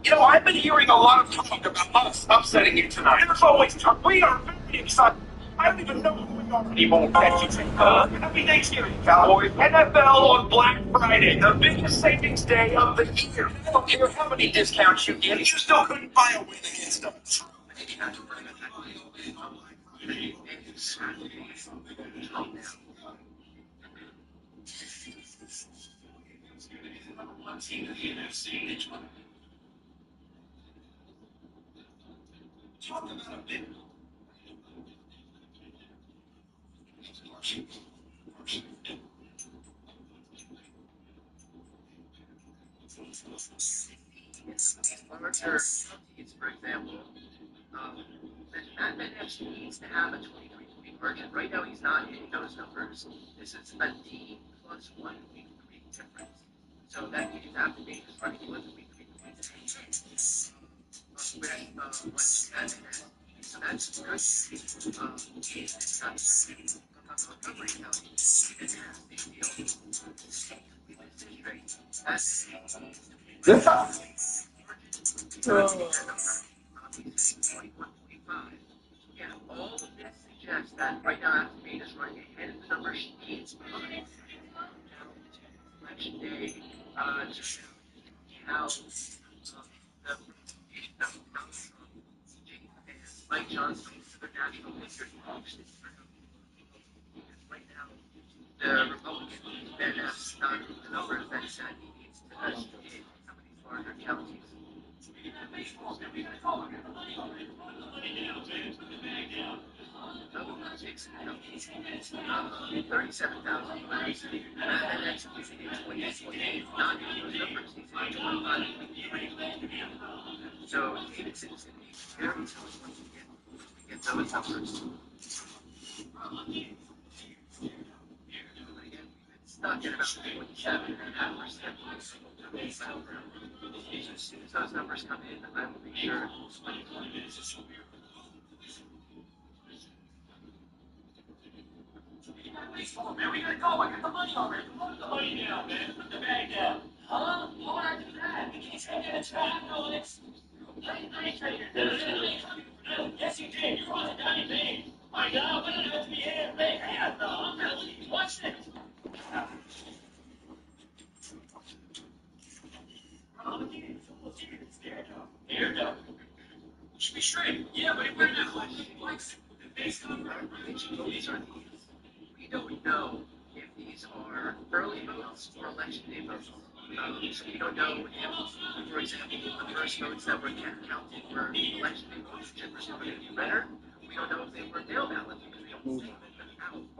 You know, I've been hearing a lot of talk about us upsetting you tonight. There's always talk. We are very excited. I don't even know who we are anymore. Happy Thanksgiving, Cowboys. NFL on Black Friday, the biggest savings day of the year. I don't care how many discounts you get, you still couldn't buy a win against us. Talk about a big larger teams, for example, Matt Epps needs to have a 23-point margin. Right now, he's not hitting those numbers. This is a D plus 1 week 3 difference. So that means after being running with a week 3 points. So that's good. It's got recovery now. Yeah, all of this suggests that right now Activate is running ahead of the number she needs by election day to how the representation that will come from Jake and Mike Johnson to the national leaders right now the Republican Ben has not the numbers that he said he needs to get some of these larger counties. 37,000 voters, and that's usually 2028, not those numbers, he's at 25. So Davidson is going to be very tough once we get those numbers. But again, it's stuck at about 47.5%. As soon as those numbers come in, I will be sure. Man, we gotta go. I got the money already. Put the money down, man. Put the bag down. Huh? Why would I do that? In case I get attacked, Alex. Yes, you did. You brought it down in vain. My God, what an to be here. Hey, no, I'm gonna leave. Watch this. Here we go. Should be straight. Yeah, but we're not like the face cover. These are these. We don't know if these are early votes or election day votes. So we don't know if, for example, the first votes that were counted were election day votes, which are going to be redder. We don't know if they were mail ballots because we don't see them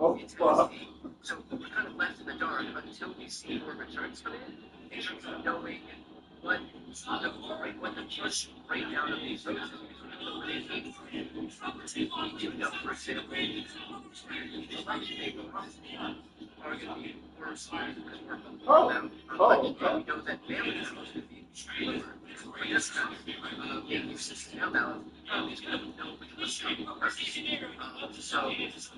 out. It's going to see. So we're kind of left in the dark until we see more returns come in terms of knowing what the first breakdown of these votes is. We do know, for example, election day votes are going to be worse because we're about election day. We know that mail is supposed to be lower. But this time, making system mail ballot is going to know which one's going to be first. So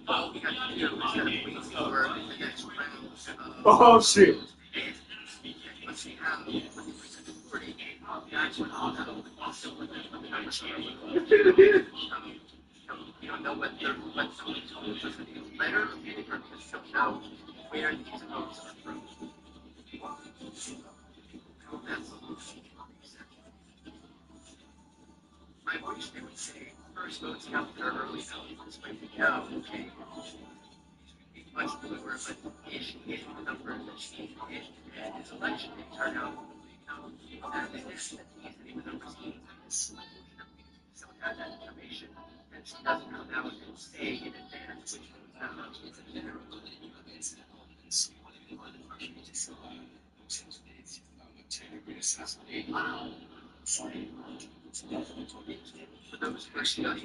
all we have to do is kind of wait for the next round. Oh, shit. Let's see how the percent majority that's what I'll know. Also, what the numbers are. You don't know what someone's votes are going to be better or because you don't know where these votes are from. I wish they would say first votes count for early votes, but no, okay. These would be much lower, but if the numbers that she did and his election day turnout, that is that easily the numbers he has. So have that information, and she doesn't come out and say in advance which votes out. For those who are studying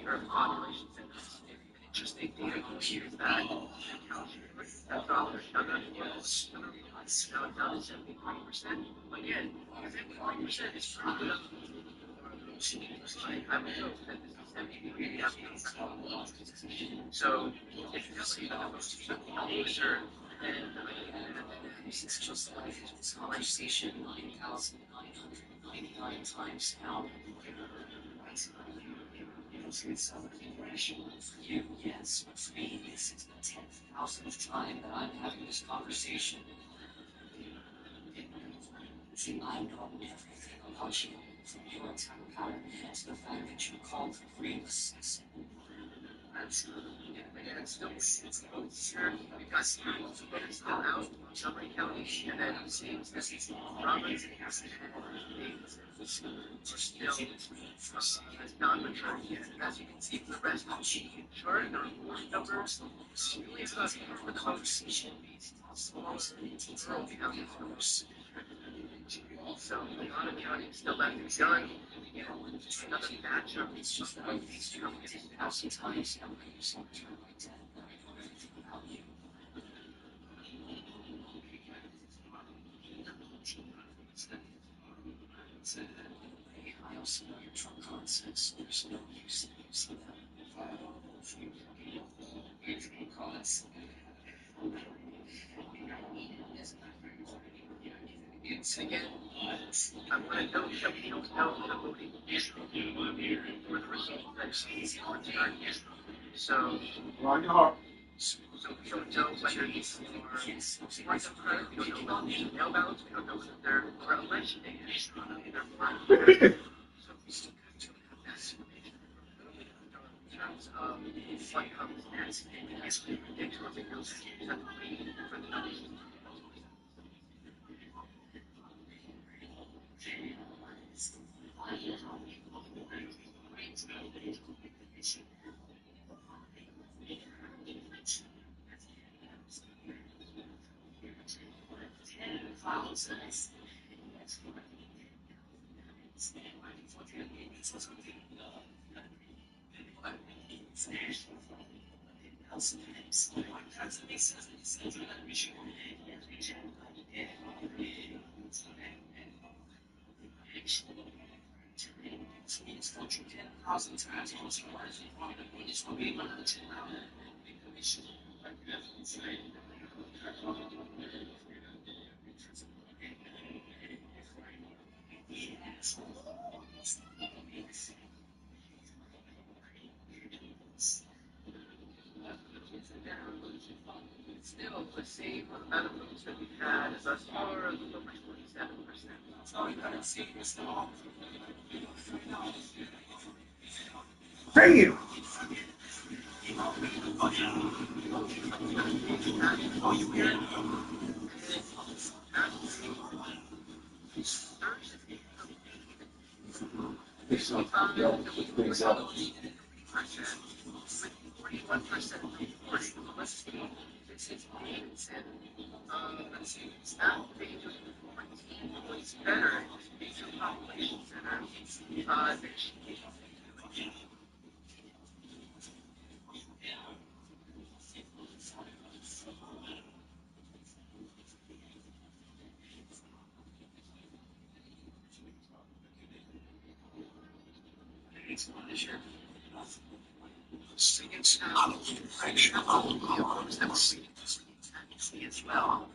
right now, interesting data here is that that's all there's another now down to 73%. Again, 73% is pretty good. I would hope that this is 73%. So if you see the most closer, then it's just like it's conversation 9,999 times now. It's celebration for you, yes, but for me, this is the 10,000th time that I'm having this conversation. See, I know everything about you, from your attack pattern to the fact that you called for free assassin. That's and still it's here. We've got still out in Montgomery County, and then it seems that Roberts and Davis are still has not returned yet. As you can see from the rest of the chart, the report numbers really about for the conversation small rural counties. So a lot of county still left to be done. You know, another batch of these counties 1,000 times now. Something like that. I know everything about you. I also know your drunk concepts. There's no use in using them. Again, I want to note that we don't know the voting issue or the result that is returned yet. So we don't know whether these are right up front. We don't know whether these are mail ballots. We don't know whether they're for election day. So we still have that information in terms of what comes next. We can't really predict what it goes to. We have to wait for the numbers. Still the same amount of moves that we had as thus far, over 27%. Damn! Let's see, staff page was 14 points better in this major population center than she did. As well.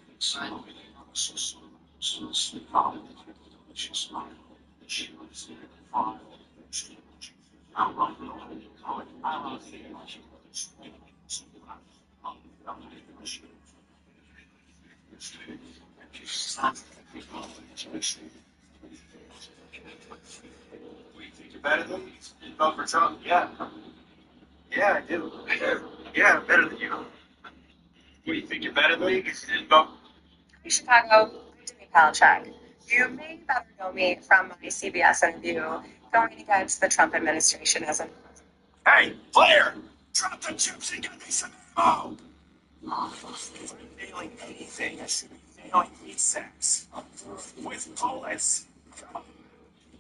You better than me? Vote for Trump? Yeah. Yeah, I do. Yeah, better than you. What do you think? You're better than me? Vote. Hey, Chicago. I'm Demi Palachuk. You may better know me from my CBS interview going against the Trump administration as an. Hey, player! Drop the chips and get me some ammo! If I'm nailing anything, I should be nailing E6. With bullets.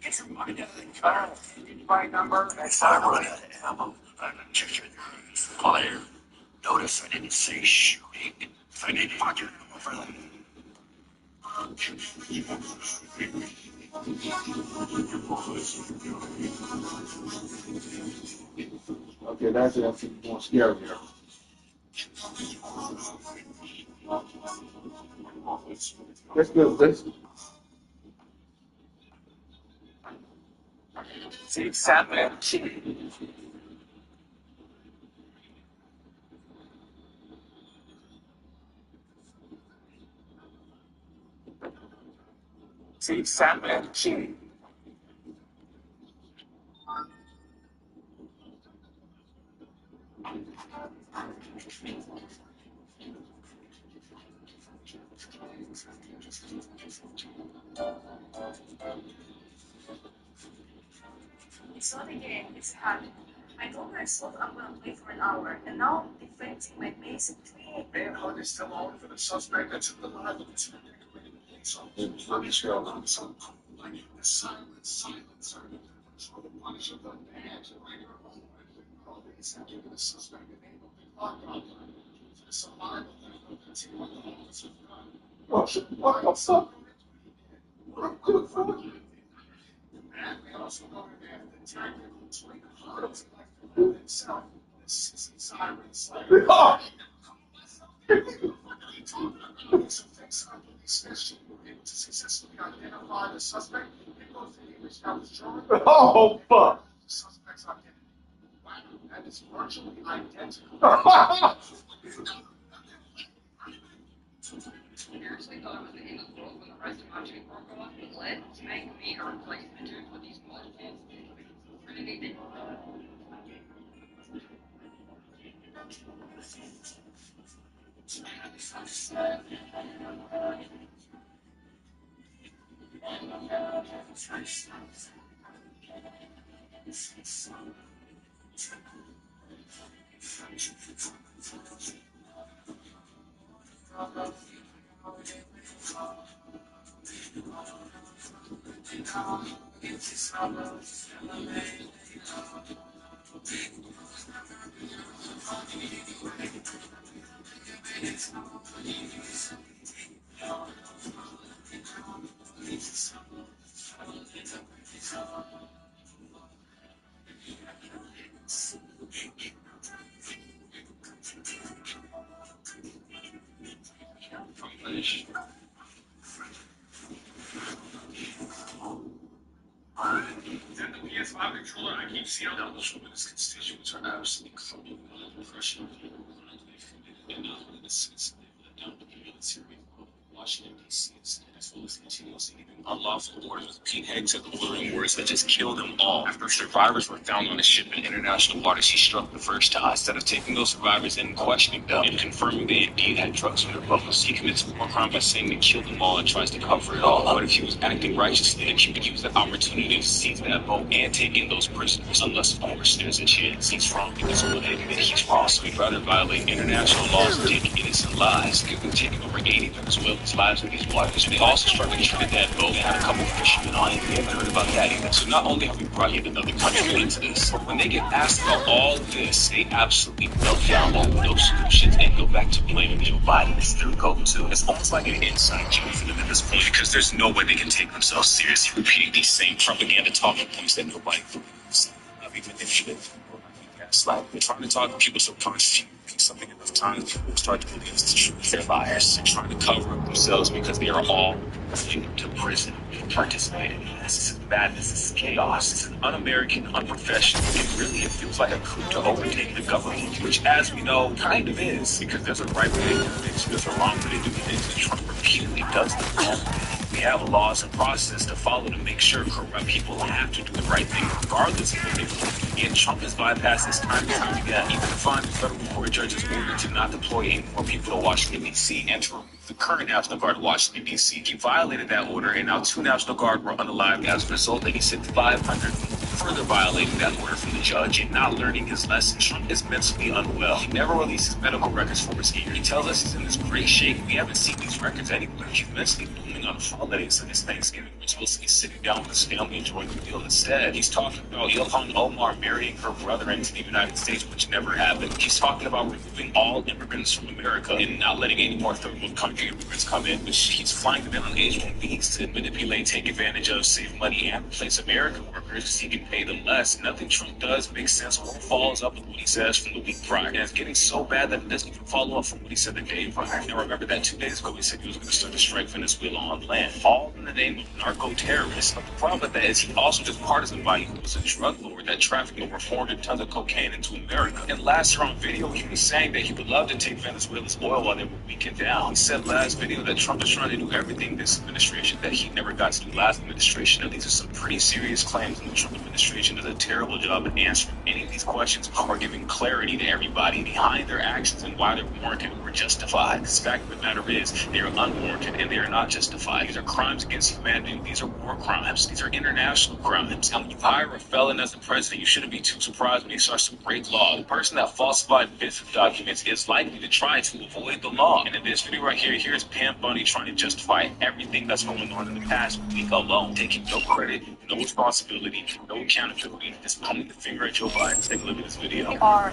Get your mind out of the car. Need my number? If I run out of ammo, I'm gonna kick your ass. Player, notice I didn't say shooting. If I need pocket ammo for that. Okay, that's it. That's more scary here. Let's do this. See, Sandman. See, Sandman. It's not a game, it's a habit. I told myself I'm gonna play for an hour, and now I'm defending my base in 3 Manhunt is still on for the suspect that took the life of two decorated police officers. Let me show them some. Like the silencer. For the punish of the badge and regular police and giving the suspect a name of the clock on for the survival of the team of the officer. Oh, shit. What the fuck? What the fuck? And we also noted that the technical between the hearts like the moon itself, the sissy sirens. Oh! Some things are police were able to successfully identify the suspect and both the image that was drawn. Oh, fuck! The suspect's identity. Wow, that is virtually identical. Seriously thought it was the end of the world when the rest of my chick broke off and led to make me a replacement dude with these blood kids. Really did. Is that the PS5 controller? I keep seeing all those from his constituents are absolutely crumbling under the pressure of the and not only the citizens they let down, but the military of Washington, D.C. as well as continuously giving unlawful orders with Pete Heggs at the ordering words that just killed them all. After survivors were found on a ship in international waters, he struck the first time. Instead of taking those survivors in and questioning them and confirming they indeed had drugs in their boats, he commits a war crime by saying they killed them all and tries to cover it all. But if he was acting righteously, then he would use that opportunity to seize that boat and take in those prisoners. Unless, of course, there's a chance he's wrong because he will admit he's wrong. So he'd rather violate international laws than take innocent lives. He could taking over 80 Venezuelans' lives with these waters. They also struck and treated that boat and had a couple fishermen on it. We haven't heard about that either. So not only have we brought yet another country into this, but when they get asked about all of this, they absolutely melt down over those solutions and go back to blaming Joe Biden as their go-to. It's almost like an inside joke for them at this point because there's no way they can take themselves seriously repeating these same propaganda talking points that nobody believes. Even if you like they're trying to talk to people subconsciously something enough times people start to believe it's the truth. They're liars and trying to cover up themselves because they are all going to prison participating in this. This is madness, this is chaos, this is un-American, unprofessional, and really it feels like a coup to overtake the government, which as we know kind of is, because there's a right way to do things, there's a wrong way to do things, and Trump repeatedly does them. We have laws and process to follow to make sure corrupt people have to do the right thing regardless of what they believe. And Trump has bypassed this time and time again, even defying the federal court judge's order to not deploy any more people to Washington, D.C. and to remove the current National Guard to Washington, D.C. He violated that order, and now 2 National Guard were unalived as a result, and he sent 500 further violating that order from the judge and not learning his lesson. Trump is mentally unwell. He never releases medical records for his ear. He tells us he's in this great shape. We haven't seen these records anywhere. He's mentally booming on the holidays and his Thanksgiving. We're supposed to be sitting down with his family enjoying the meal. Instead, he's talking about Ilhan Omar marrying her brother into the United States, which never happened. He's talking about removing all immigrants from America and not letting any more third world country immigrants come in, which he's flying them in on H-1Bs to manipulate, take advantage of, save money, and replace American workers so he can pay them less. Nothing Trump does makes sense or follows up with what he says from the week prior. And it's getting so bad that it doesn't even follow up from what he said the day prior. Now remember that 2 days ago he said he was going to start to strike Venezuela on land, all in the name of narco-terrorists. But the problem with that is he also just partisan by who was a drug lord that trafficked over 400 tons of cocaine into America. And last year on video, he was saying that he would love to take Venezuela's oil while they were weakened down. He said last video that Trump is trying to do everything this administration that he never got to do last administration. And these are some pretty serious claims, and the Trump administration does a terrible job at answering any of these questions or giving clarity to everybody behind their actions and why they're warranted or justified. The fact of the matter is, they are unwarranted and they are not justified. These are crimes against humanity. These are war crimes. These are international crimes. And when you hire a felon as the president, you shouldn't be too surprised when he starts to break law. The person that falsified bits of documents is likely to try to avoid the law. And in this video right here, here's Pam Bunny trying to justify everything that's going on in the past week alone, taking no credit, no responsibility, no accountability, just pointing the finger at Joe Biden. Take a look at this video. We are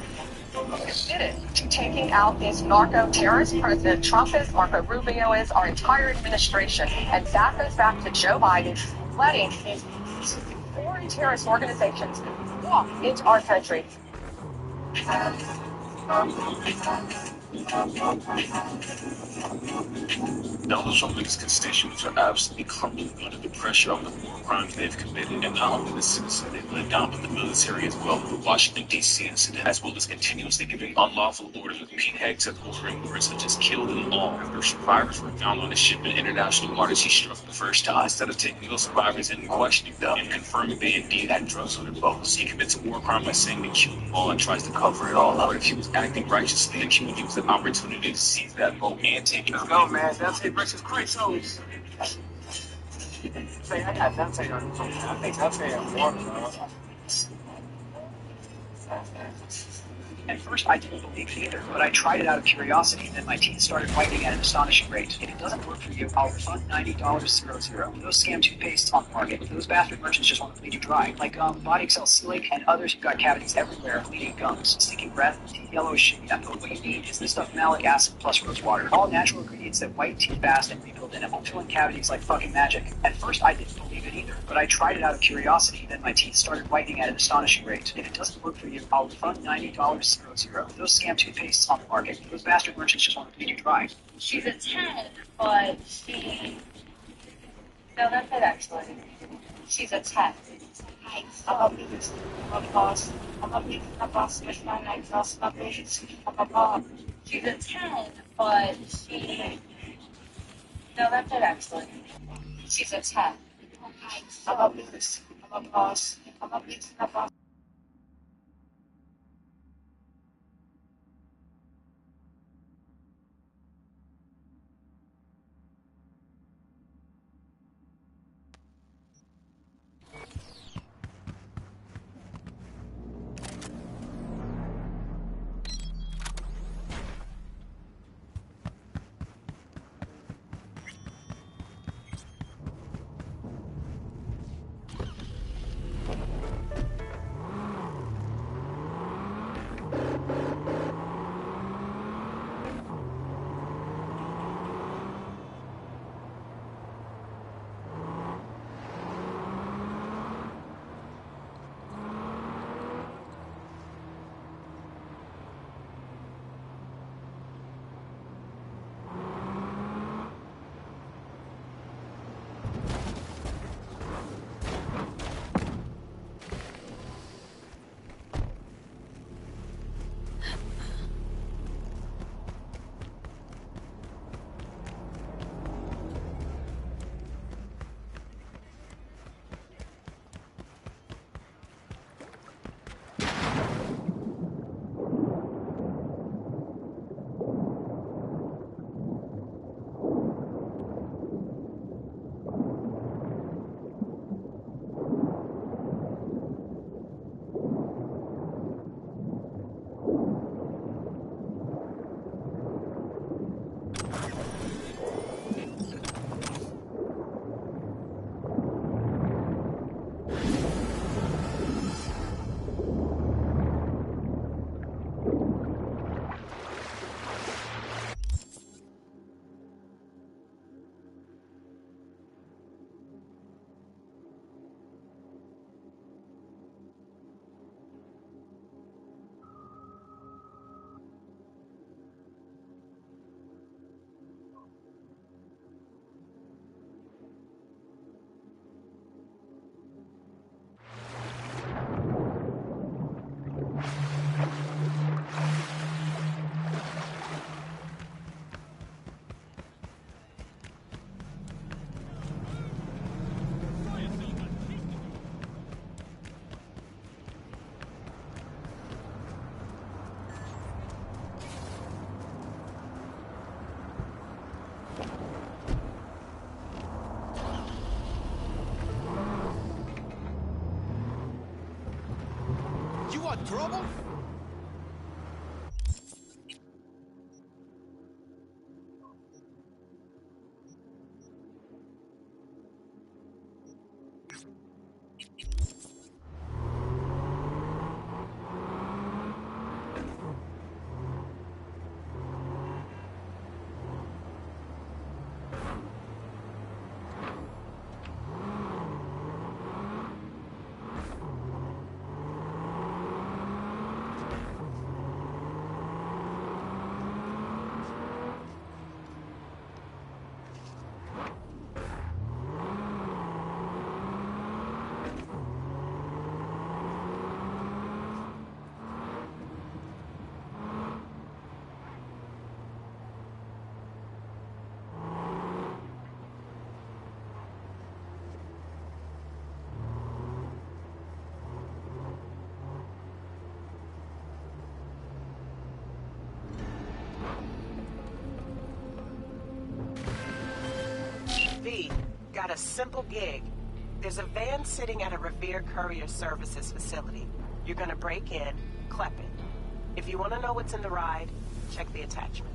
committed to taking out this narco-terrorist president. Trump is, Marco Rubio is, our entire administration. And that goes back to Joe Biden letting these foreign terrorist organizations walk into our country. Donald Trump and his constituents are absolutely crumbling under the pressure of the war crimes they've committed, and not only the citizens they've let down, but the military as well, with the Washington, D.C. incident, as well as continuously giving unlawful orders with Pete Heggs at ordering words that just killed them all. After survivors were found on a ship in international waters, he struck the first time. Instead of taking those survivors in and questioning them and confirming they indeed had drugs on their boats, he commits a war crime by saying they killed them all and tries to cover it all up. But if he was acting righteously, then he would use the opportunity to seize that boat and take it. Let's go, man. That's it versus Chrysos. Say, I got Dante on the phone. I think Dante on water, bro. At first, I didn't believe it either, but I tried it out of curiosity, and my teeth started whitening at an astonishing rate. If it doesn't work for you, I'll refund $90.00. Those scam toothpastes on the market, those bastard merchants just want to bleed you dry. Like Body Excel Silic and others who've got cavities everywhere, bleeding gums, stinking breath, teeth yellow as shit. Yeah, but what you need is this stuff malic acid plus rose water. All natural ingredients that whiten teeth fast and rebuild in them, filling cavities like fucking magic. At first, I didn't believe believe it either, but I tried it out of curiosity, then my teeth started whitening at an astonishing rate. If it doesn't work for you, I'll refund $90.00. Those scam toothpastes on the market. Those bastard merchants just want to bleed you dry. She's a 10, but she... No, that's it, actually. She's a 10. I'm a beast. I'm a boss. I'm a beast. I'm a boss. With my legs, I'm a beast. I'm a boss. She's a 10, but she... No, that's it, actually. She's a 10. I'm a beast. I'm a boss. I'm a beast. I'm a boss. You want trouble? V, got a simple gig. There's a van sitting at a Revere Courier Services facility. You're gonna break in, clep it. If you want to know what's in the ride, check the attachment.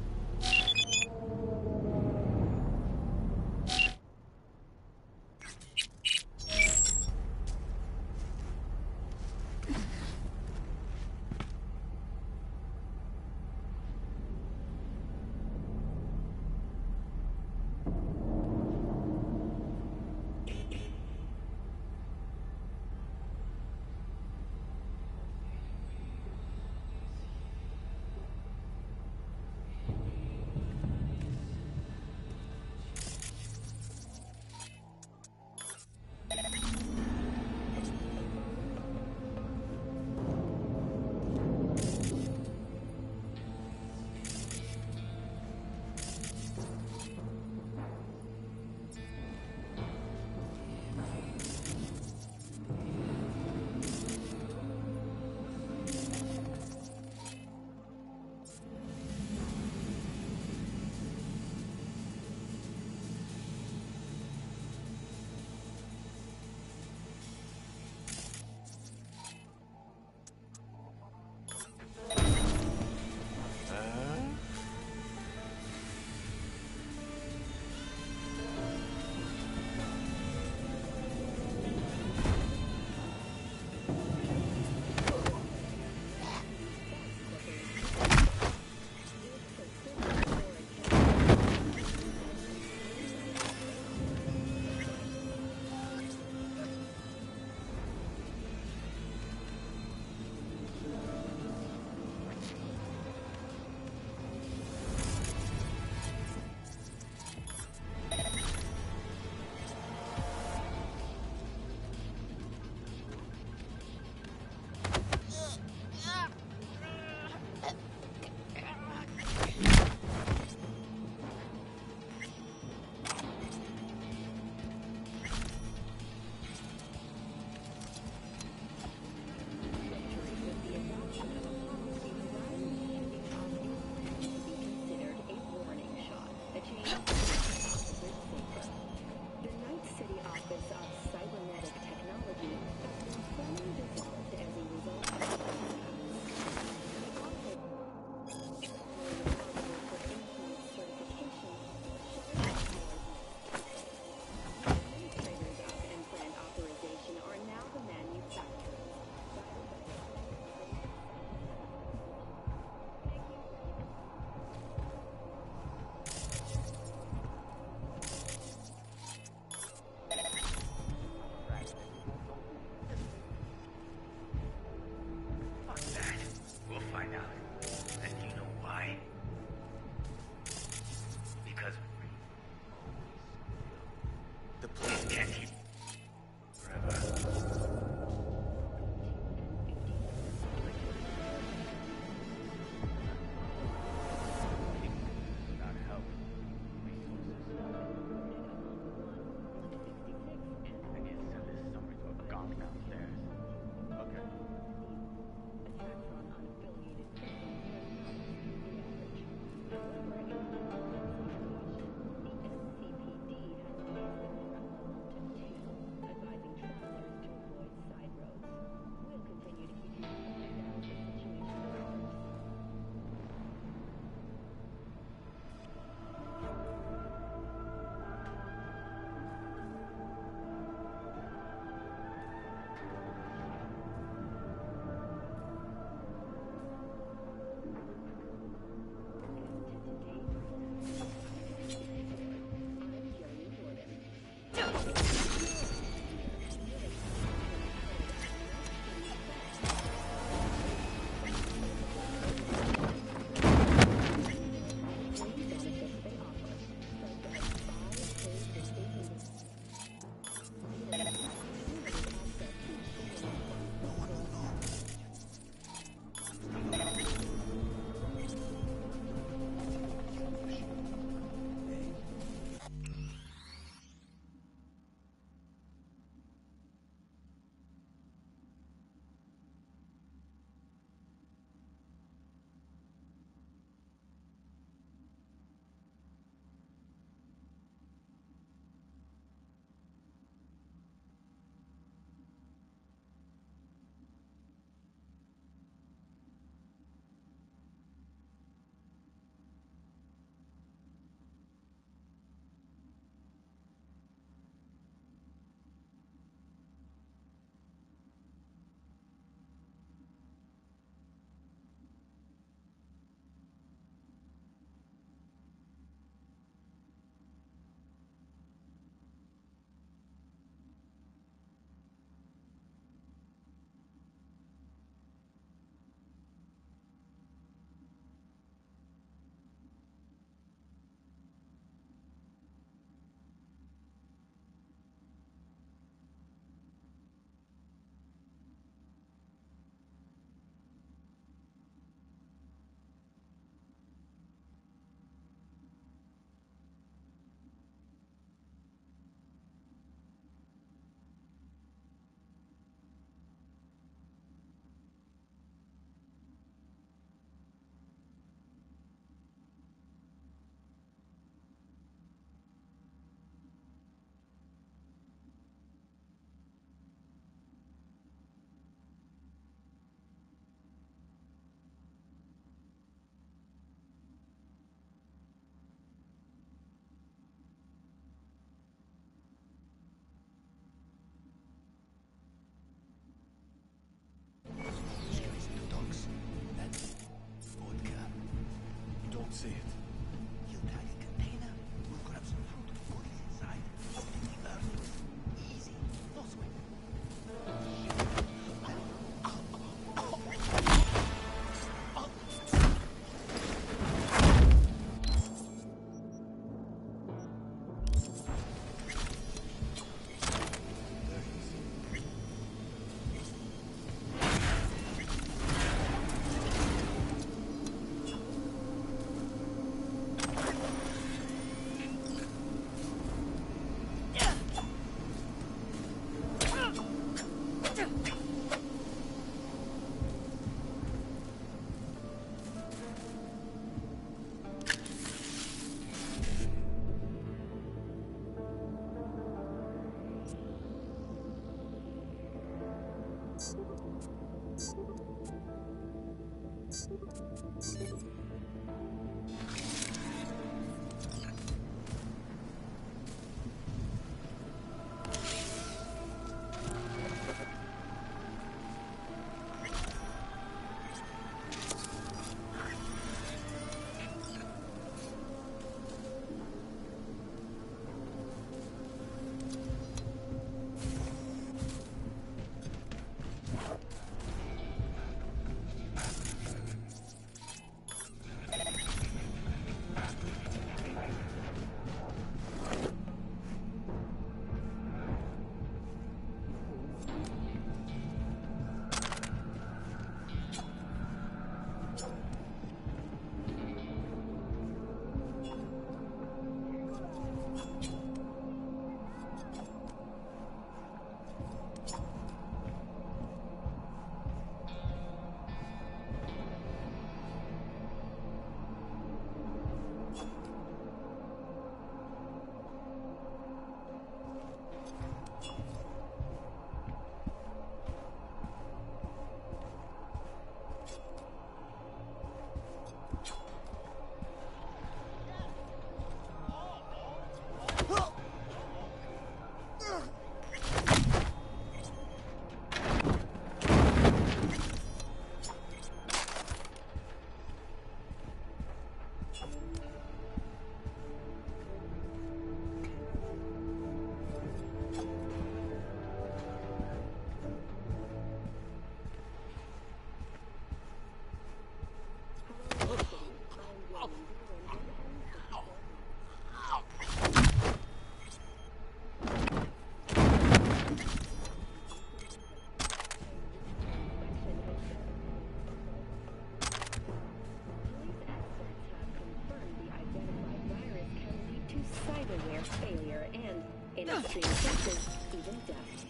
cyberware failure and, in extreme cases, even death.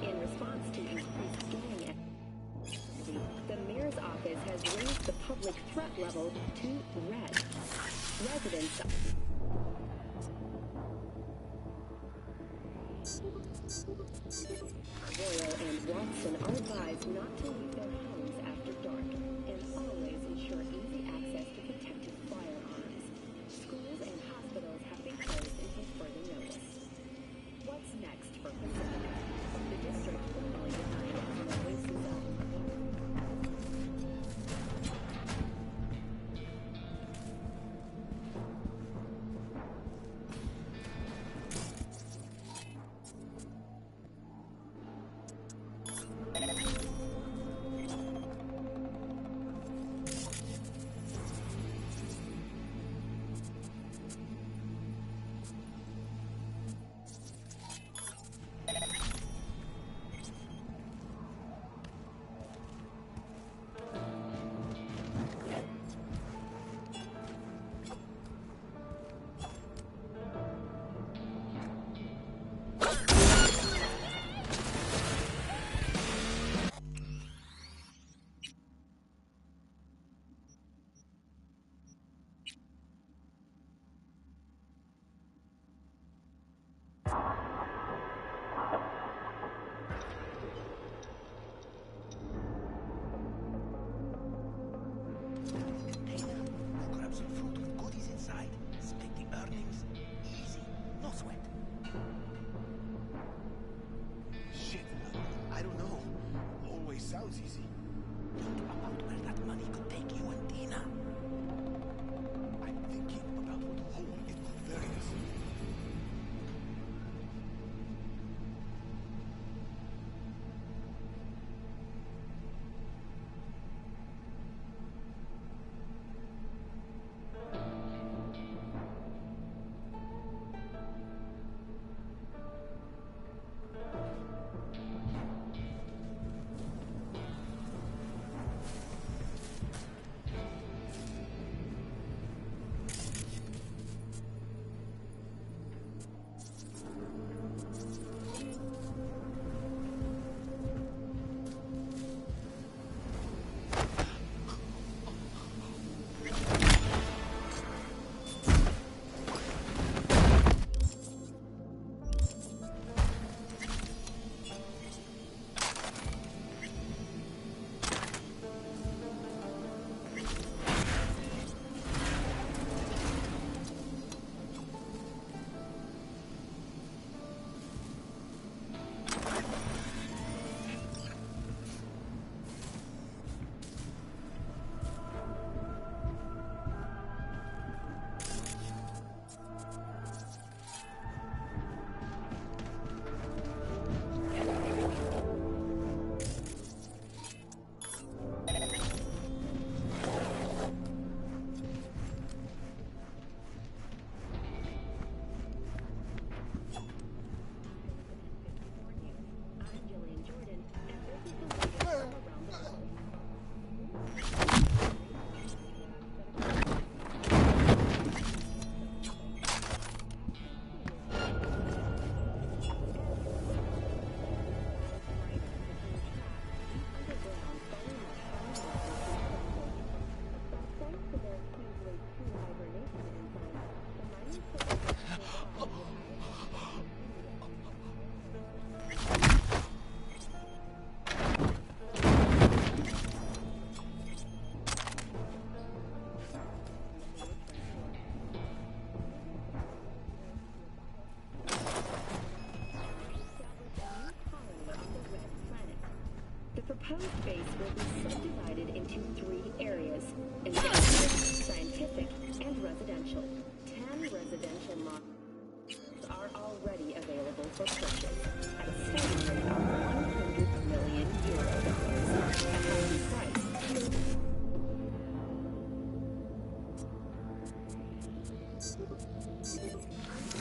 In response to increased scanning activity, the mayor's office has raised the public threat level to red. Residents Royal and Watson are advised not to leave their homes after dark and always ensure easy access to protected firearms. Schools and hospitals have been closed until further notice. What's next for Pacifica? The district formerly denied as an oasis of Grab some fruit with goodies inside. Split the earnings. Easy. No sweat. Shit. I don't know. Always sounds easy. Think about where that money could take you and Tina. I'm thinking about what hole it could bury us. proposed base will be subdivided into 3 areas: industrial, scientific, and residential. 10 residential models are already available for purchase at a starting rate of 100 million euro dollars, a hefty price.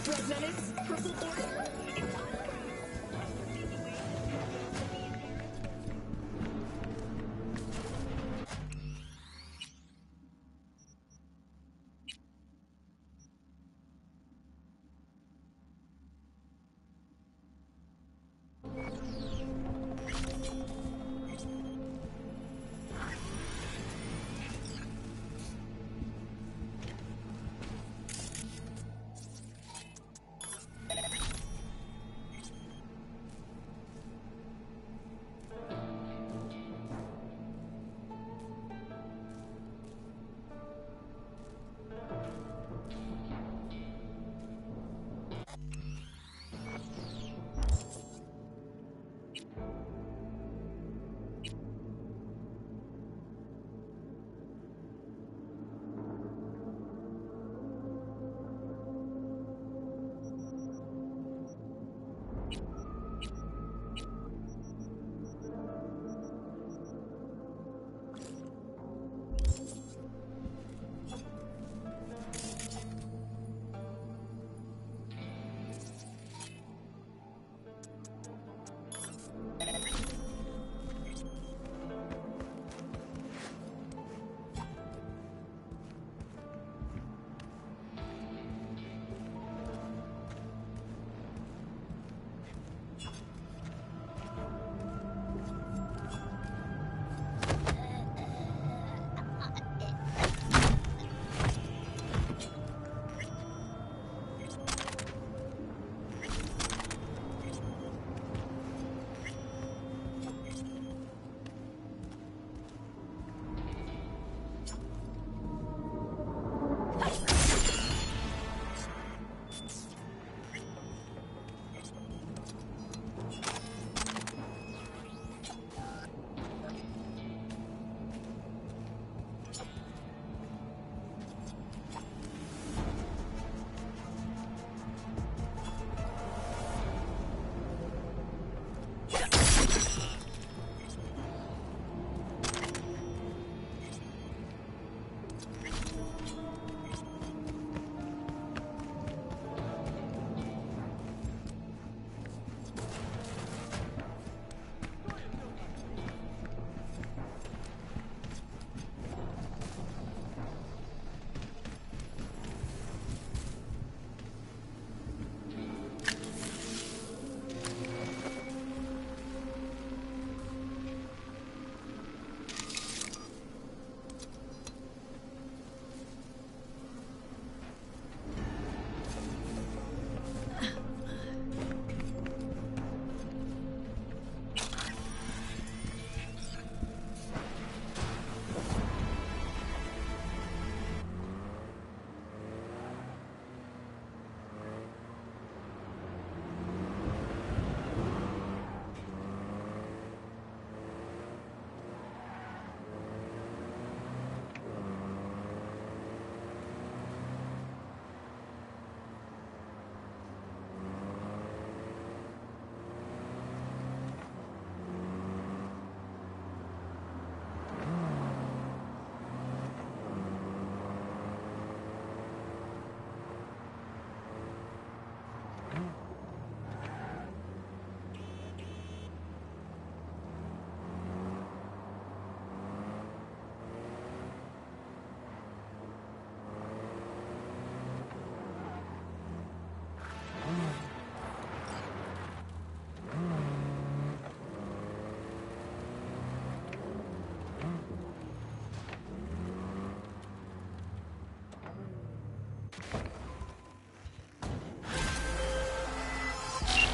Resonance, purple order.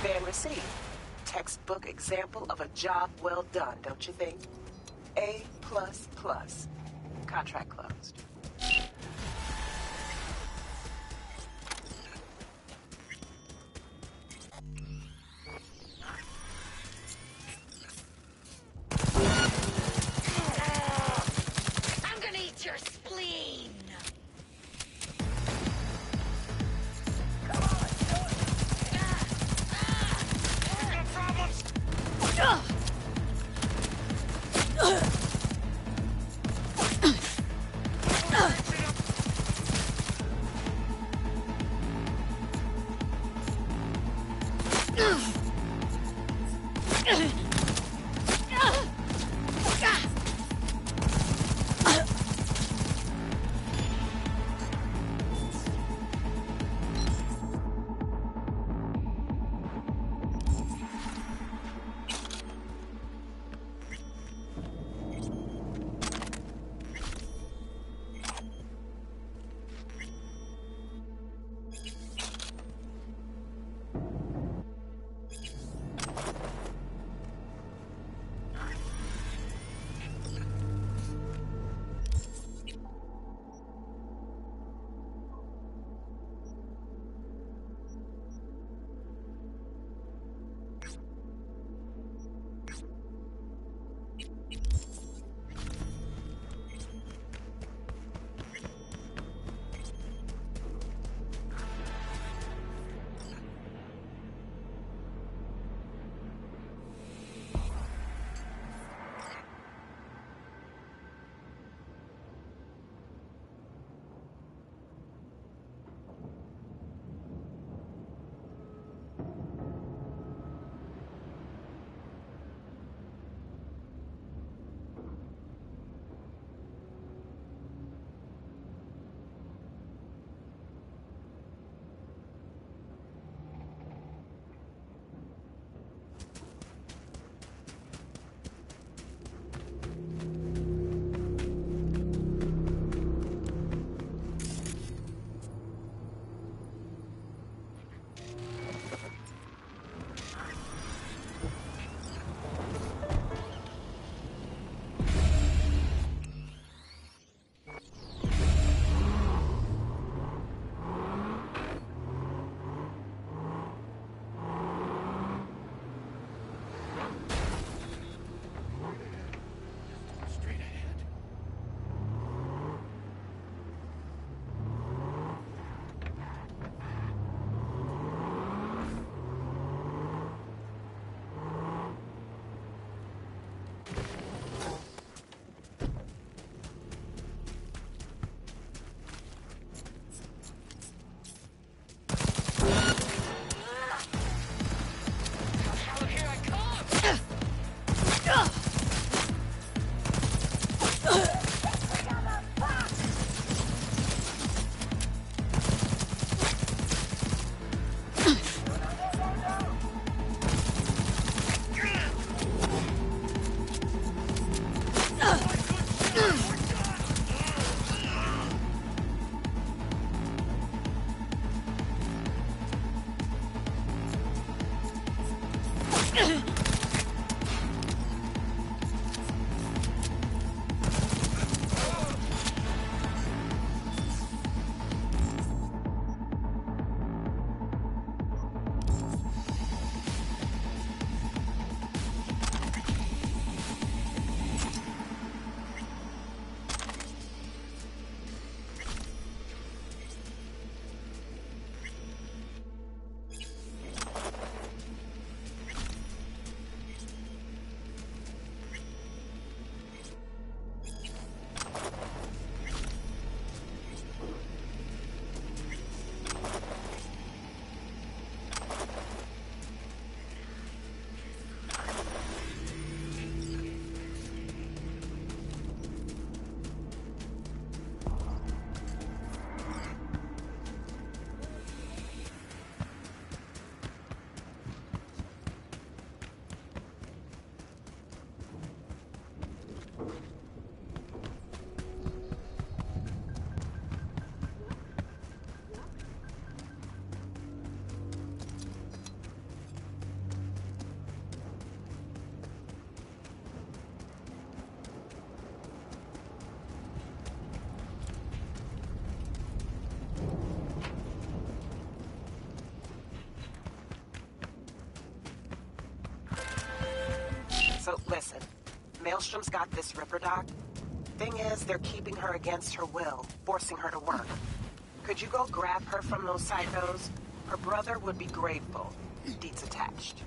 Fan received. Textbook example of a job well done, don't you think? A++. Contract closed. Maelstrom's got this Ripper, Doc. Thing is, they're keeping her against her will, forcing her to work. Could you go grab her from those psychos? Her brother would be grateful. Deeds attached.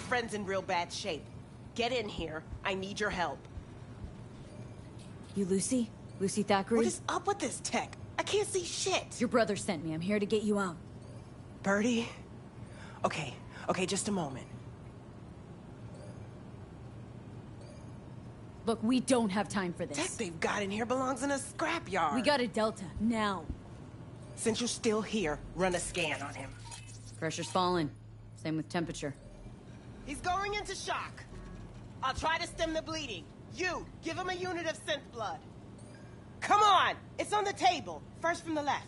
Your friend's in real bad shape. Get in here. I need your help. You Lucy? Lucy Thackeray? What is up with this tech? I can't see shit. Your brother sent me. I'm here to get you out. Birdie? Okay, just a moment. Look, we don't have time for this. Tech they've got in here belongs in a scrapyard. We got a Delta, now. Since you're still here, run a scan on him. Pressure's falling. Same with temperature. He's going into shock. I'll try to stem the bleeding. You, give him a unit of synth blood. Come on! It's on the table. First from the left.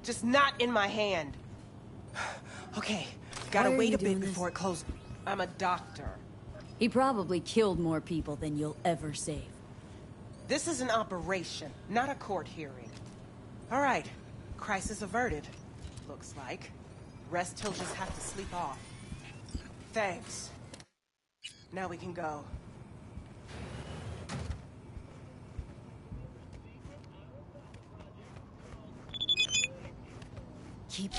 Just not in my hand. Okay, gotta wait a bit before it closes. I'm a doctor. He probably killed more people than you'll ever save. This is an operation, not a court hearing. All right, crisis averted. Looks like. Rest he'll just have to sleep off. Thanks. Now we can go. Keep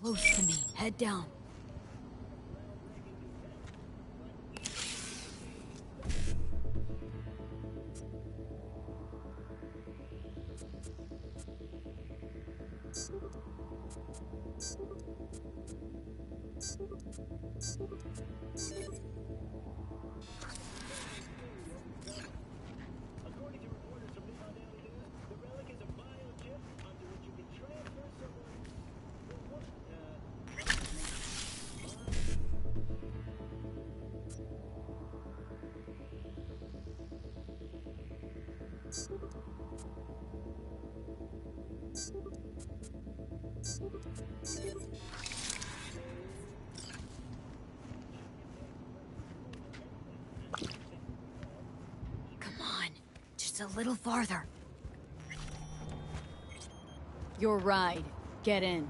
close to me. Head down. Come on, just a little farther. Your ride. Get in.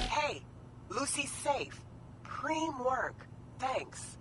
Hey, Lucy's safe. Preem work. Thanks.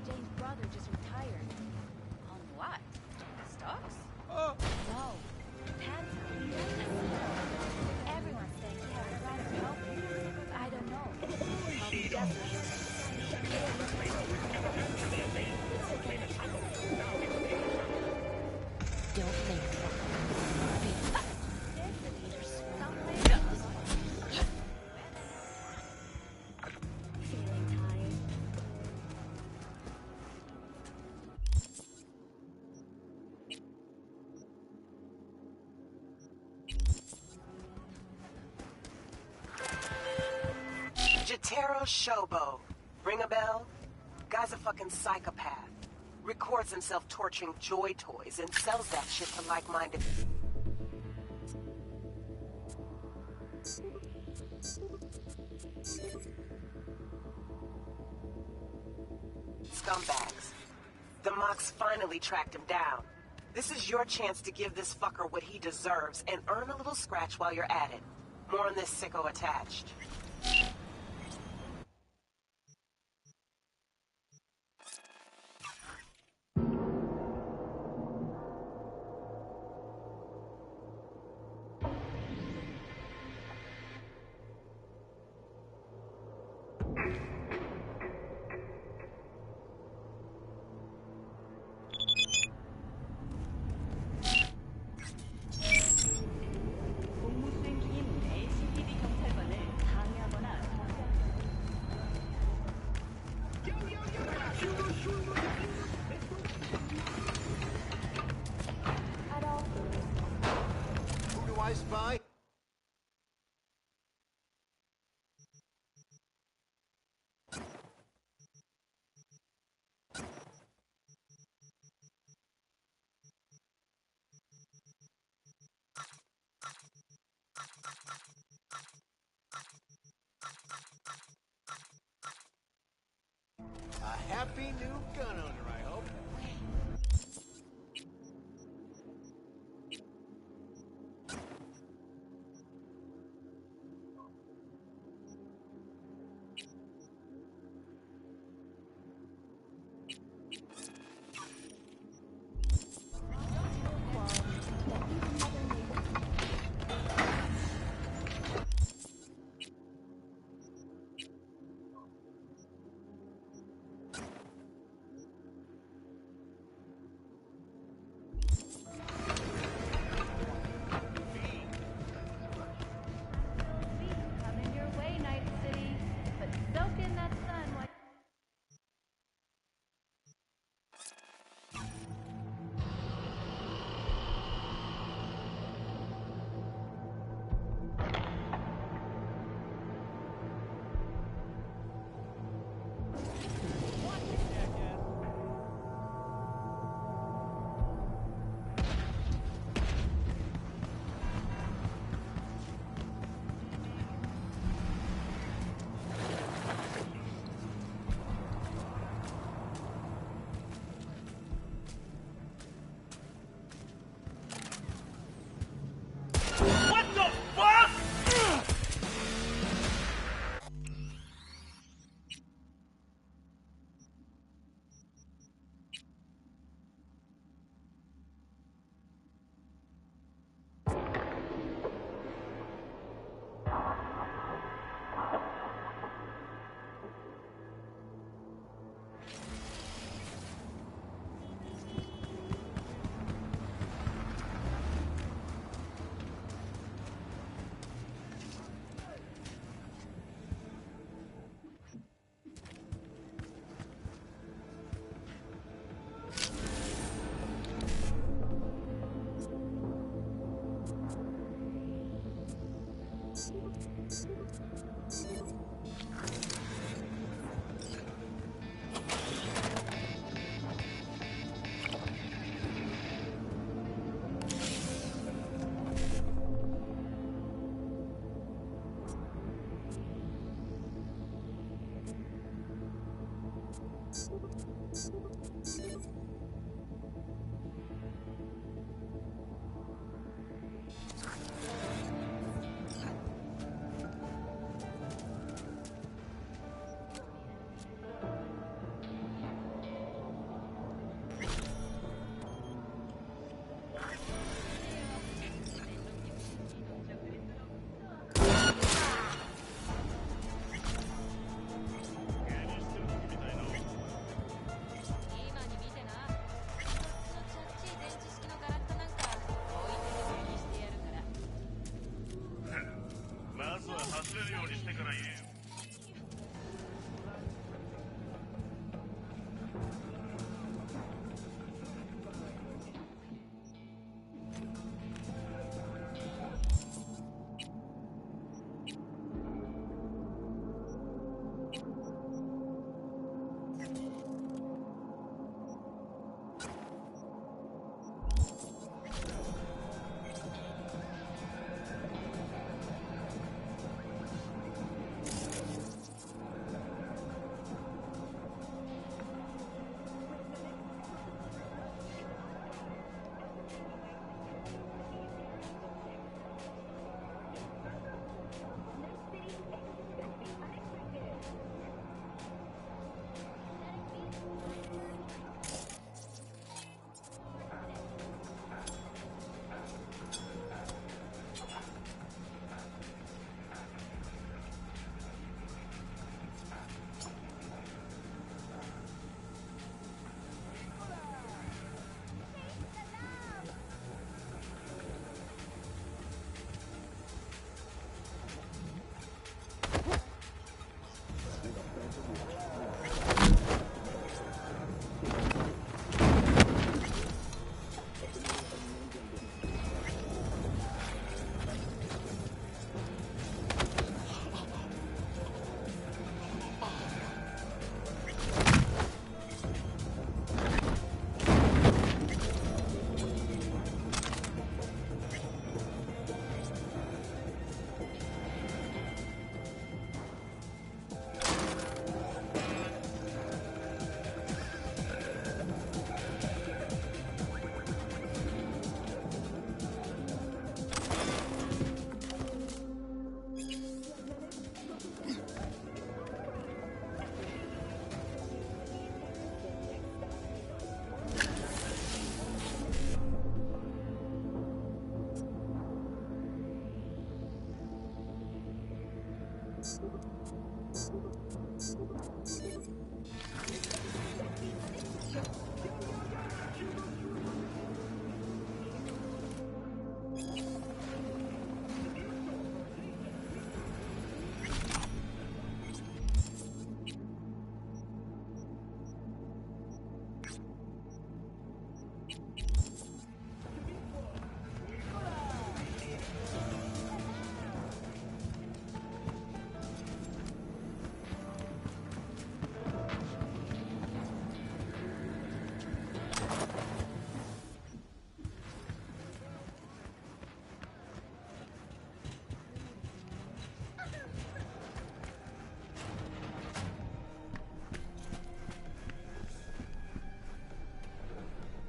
Jane's brother just retired. On what? Stocks? No. Tantalum. Everyone's saying he has a right to help him. I don't know. Probably Don't think. Feeling tired? Jotaro Shobo. Ring a bell? Guy's a fucking psychopath. Records himself torturing joy toys and sells that shit to like-minded... scumbags. The Mox finally tracked him down. This is your chance to give this fucker what he deserves and earn a little scratch while you're at it. More on this sicko attached. Who do I spy? A happy new gun owner, I hope.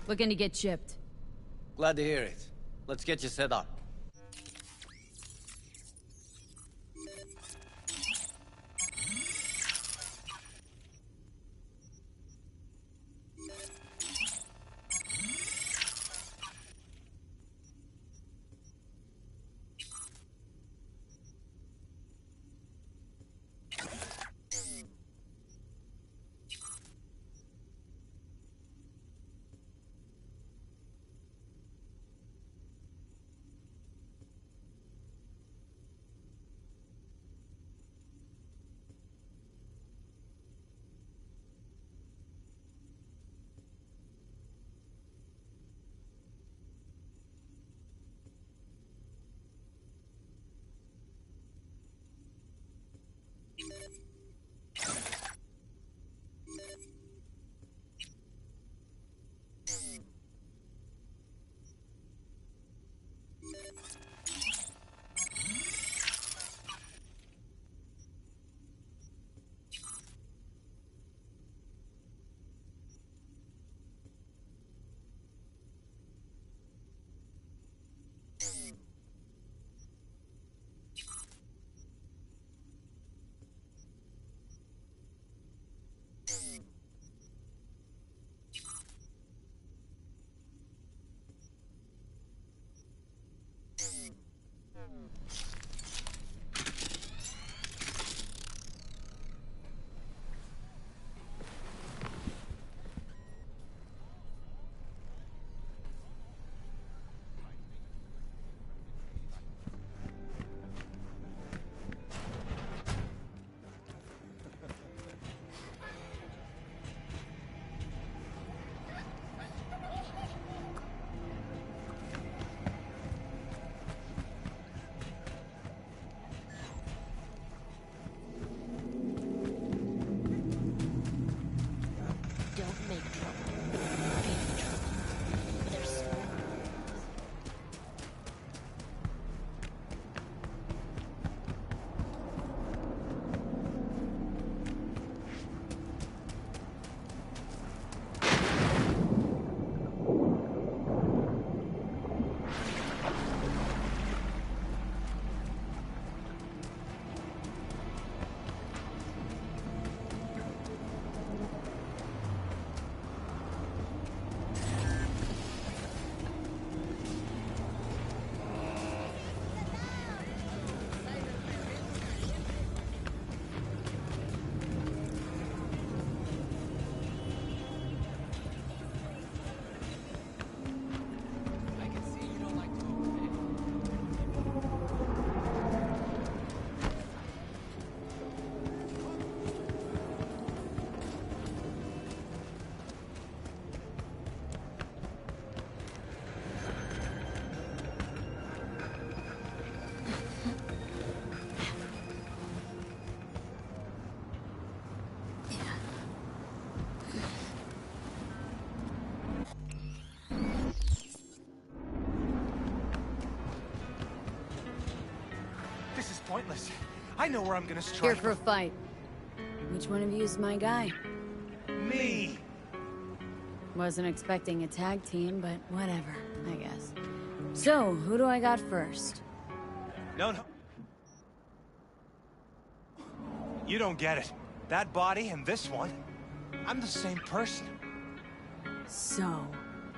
Looking to get chipped. Glad to hear it. Let's get you set up. Pointless. I know where I'm gonna Here strike. for a fight. Which one of you is my guy? Me! Wasn't expecting a tag team, but whatever, I guess. So, who do I got first? No. You don't get it. That body and this one, I'm the same person. So,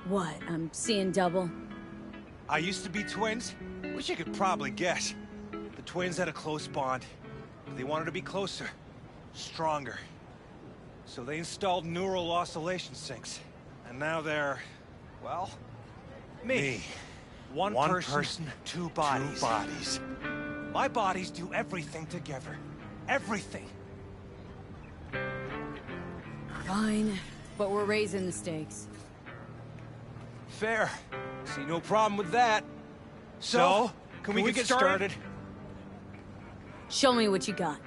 what? I'm seeing double? I used to be twins, which you could probably guess. The twins had a close bond. They wanted to be closer, stronger. So they installed neural oscillation sinks. And now they're, well, me. One person, two bodies. My bodies do everything together. Everything. Fine, but we're raising the stakes. Fair. See no problem with that. So, can we get started? Show me what you got.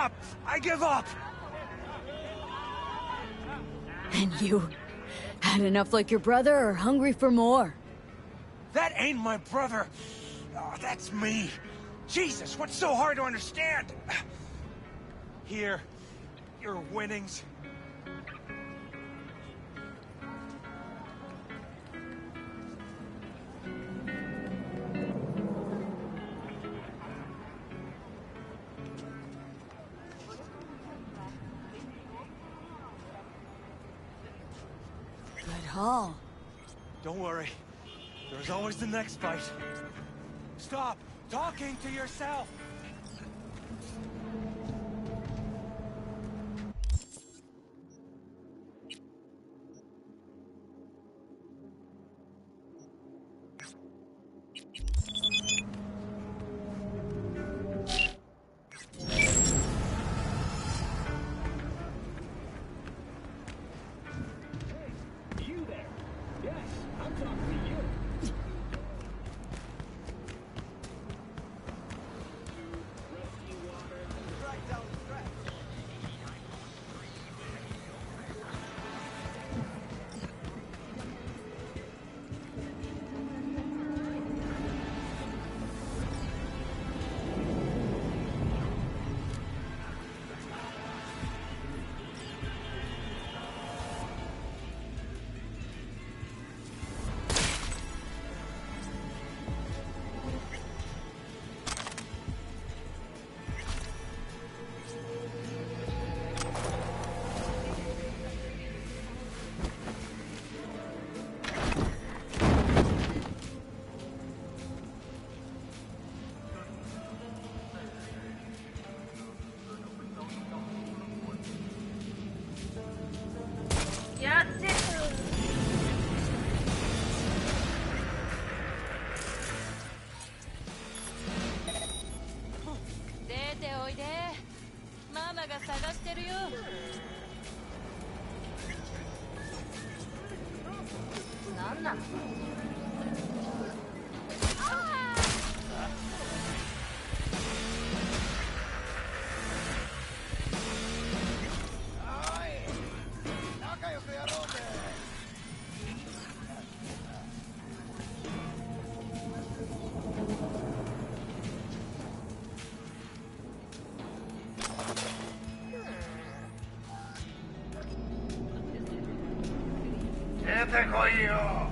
Stop! I give up! And you? Had enough like your brother or hungry for more? That ain't my brother. Oh, that's me. Jesus, what's so hard to understand? Here, your winnings. Good haul. Don't worry. There's always the next fight. Stop talking to yourself! ¡Te coño!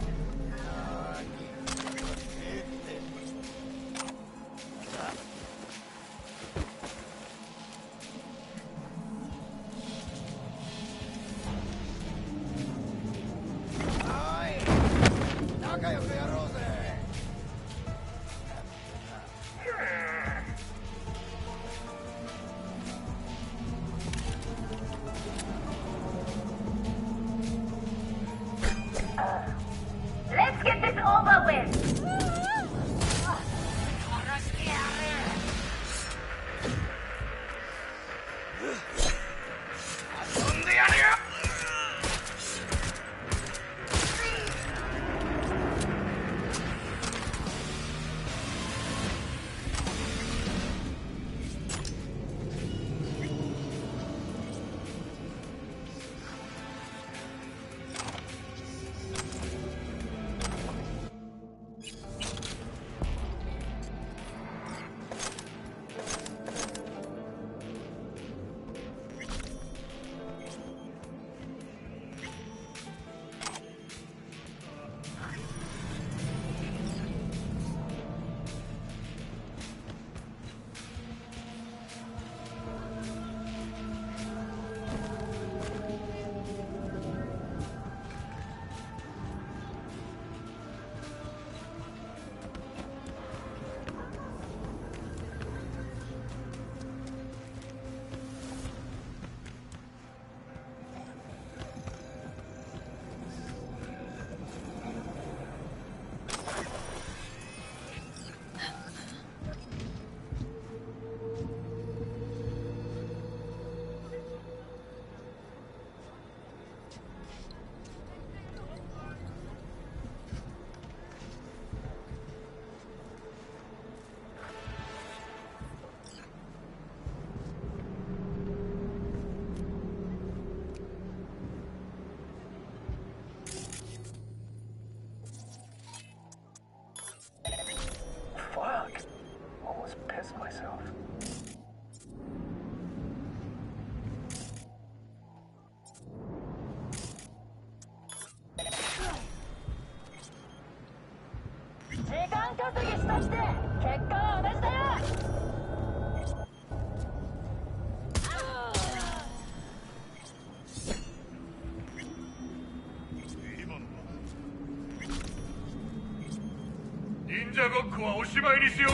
こはおしまいにしよう。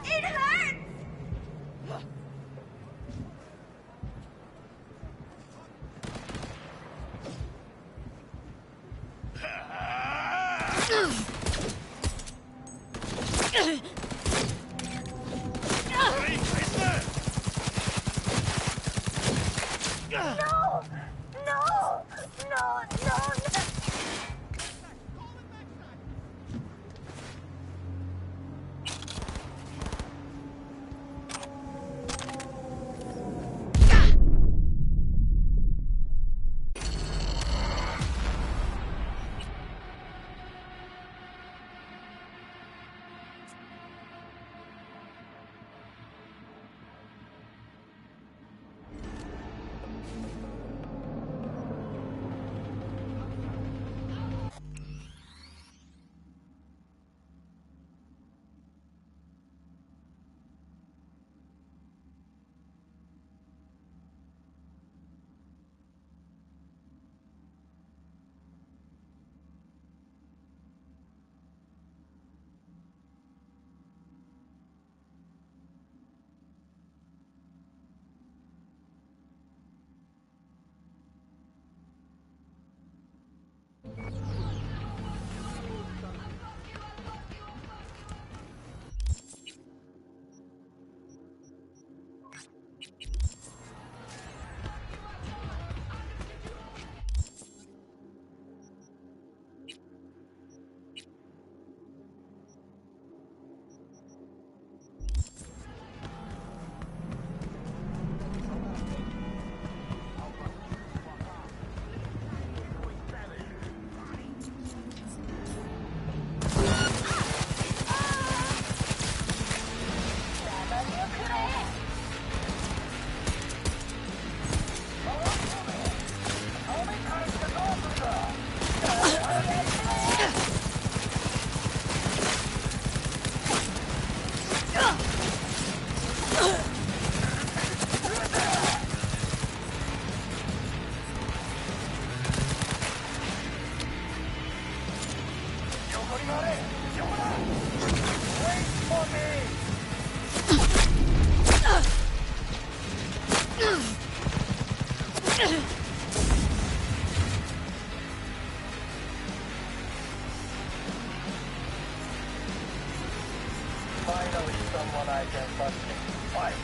It hurts! No! No! No! No! Finally, someone I can fucking fight.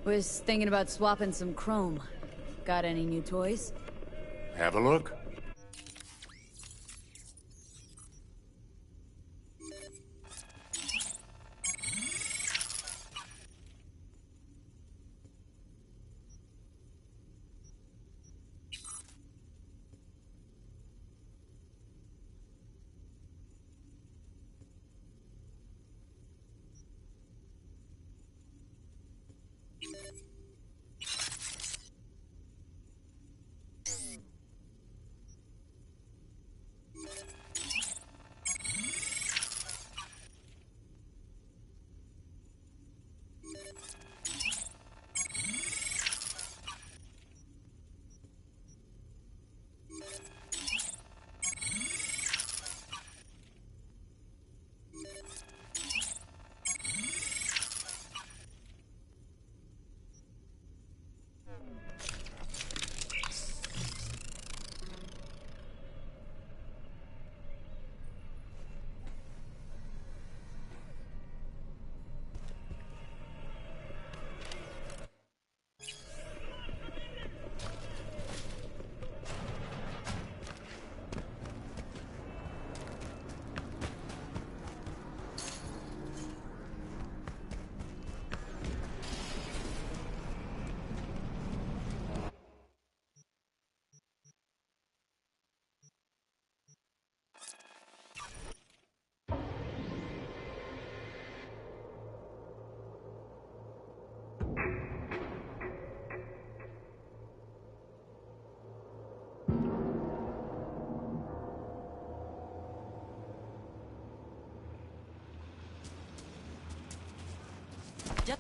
Was thinking about swapping some chrome. Got any new toys? Have a look.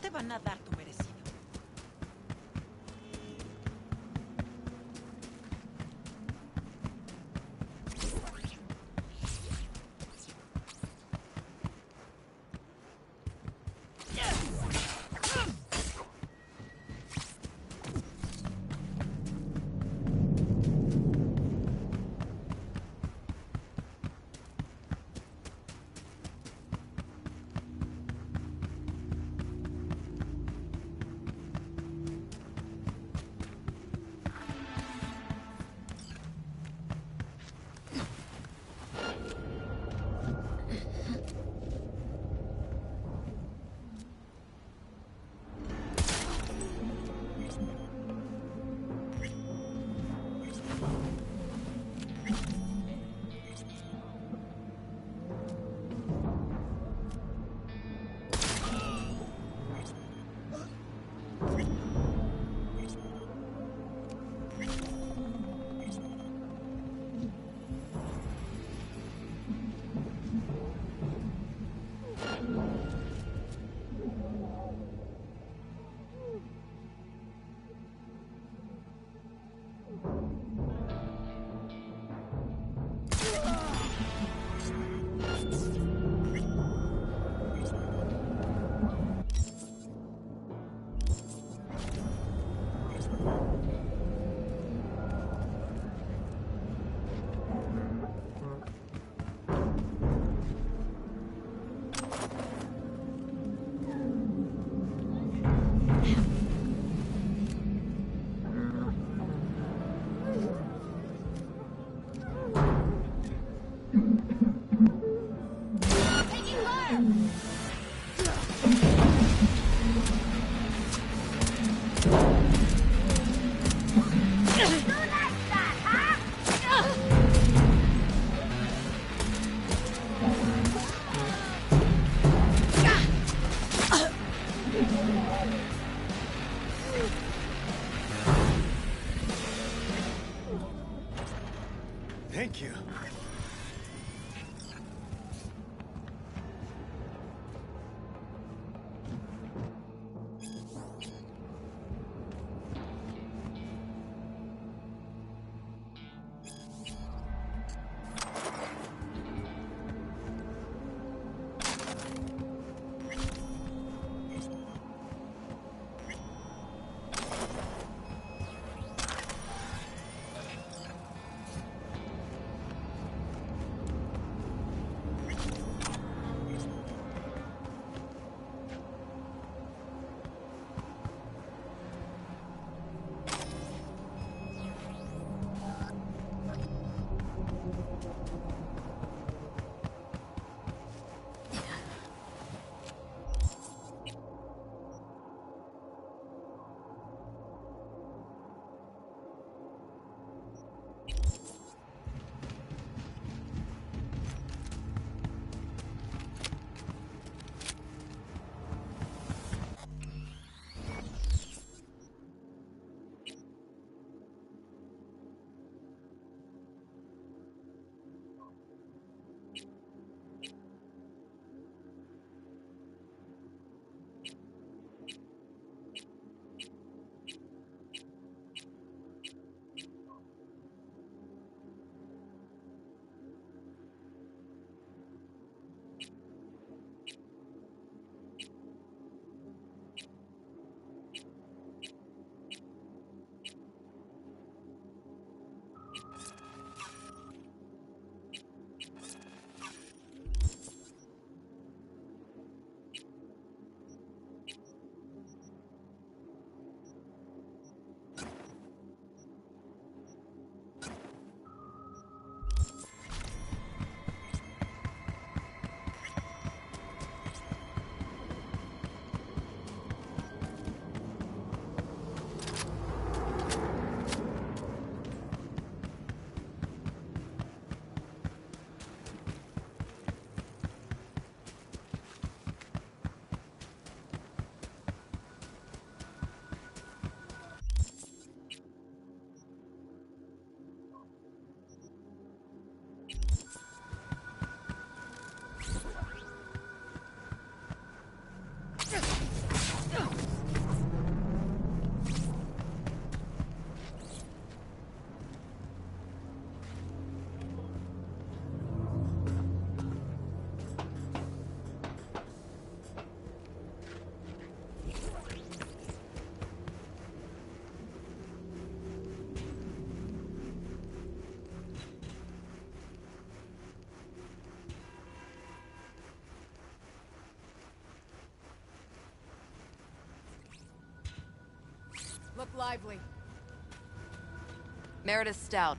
te van a dar tu merecido. Thank you. Look lively. Meredith Stout.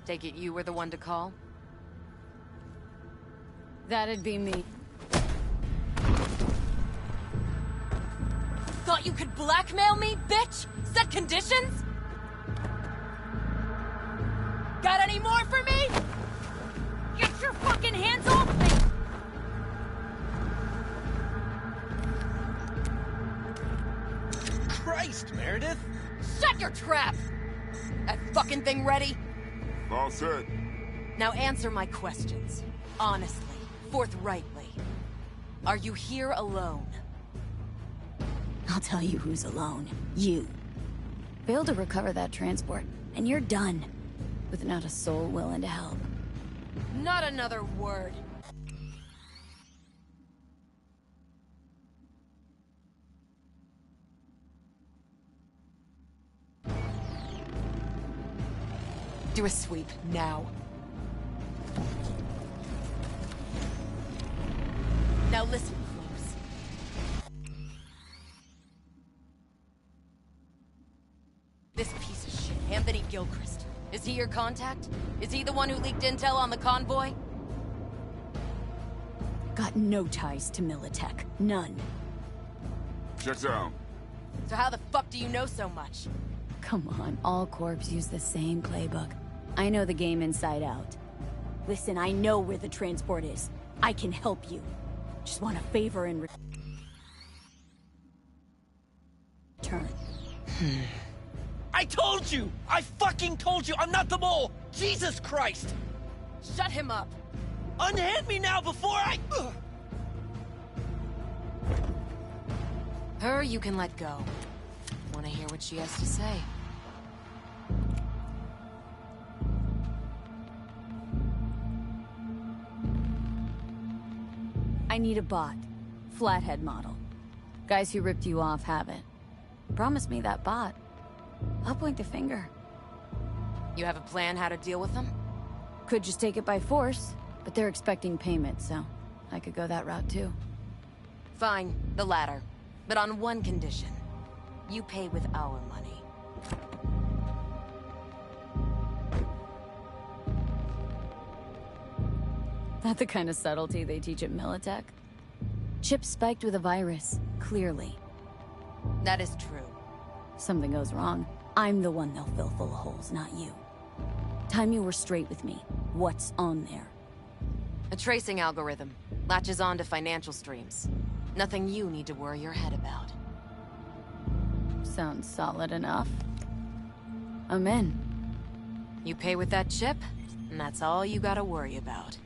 Take it you were the one to call? That'd be me. Thought you could blackmail me, bitch? Set conditions? Got any more for me? Get your fucking hands off me! Christ, Meredith! Shut your trap! That fucking thing ready? All set. Now answer my questions. Honestly, forthrightly. Are you here alone? I'll tell you who's alone. You. Failed to recover that transport, and you're done. With not a soul willing to help. Not another word. Do a sweep, now. Now listen, folks. This piece of shit, Anthony Gilchrist. Is he your contact? Is he the one who leaked intel on the convoy? Got no ties to Militech. None. Checks out. So how the fuck do you know so much? Come on, all corps use the same playbook. I know the game inside out. Listen, I know where the transport is. I can help you. Just want a favor in return. I told you! I fucking told you! I'm not the mole! Jesus Christ! Shut him up! Unhand me now before I... Ugh. Her you can let go. Want to hear what she has to say? I need a bot. Flathead model. Guys who ripped you off have it. Promise me that bot. I'll point the finger. You have a plan how to deal with them? Could just take it by force, but they're expecting payment, so I could go that route too. Fine, the latter. But on one condition. You pay with our money. Not the kind of subtlety they teach at Militech. Chip spiked with a virus, clearly. That is true. Something goes wrong, I'm the one they'll fill full of holes, not you. Time you were straight with me. What's on there? A tracing algorithm. Latches on to financial streams. Nothing you need to worry your head about. Sounds solid enough. I'm in. You pay with that chip, and that's all you gotta worry about.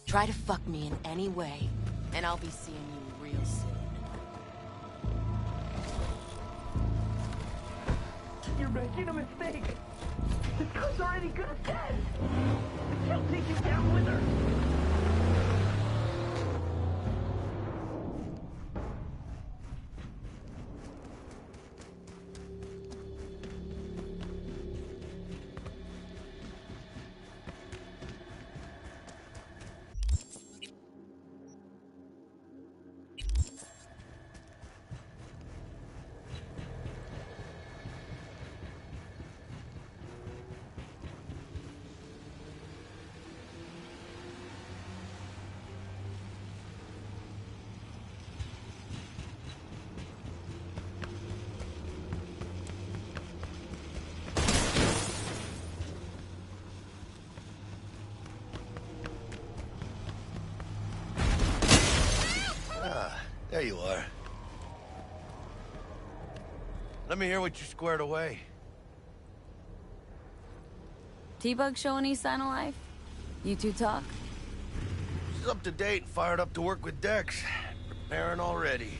Try to fuck me in any way, and I'll be seeing you real soon. You're making a mistake. The gun's already good as dead. She'll take you down with her. There you are. Let me hear what you squared away. T-Bug show any sign of life? You two talk? She's up to date and fired up to work with Dex. Preparing already.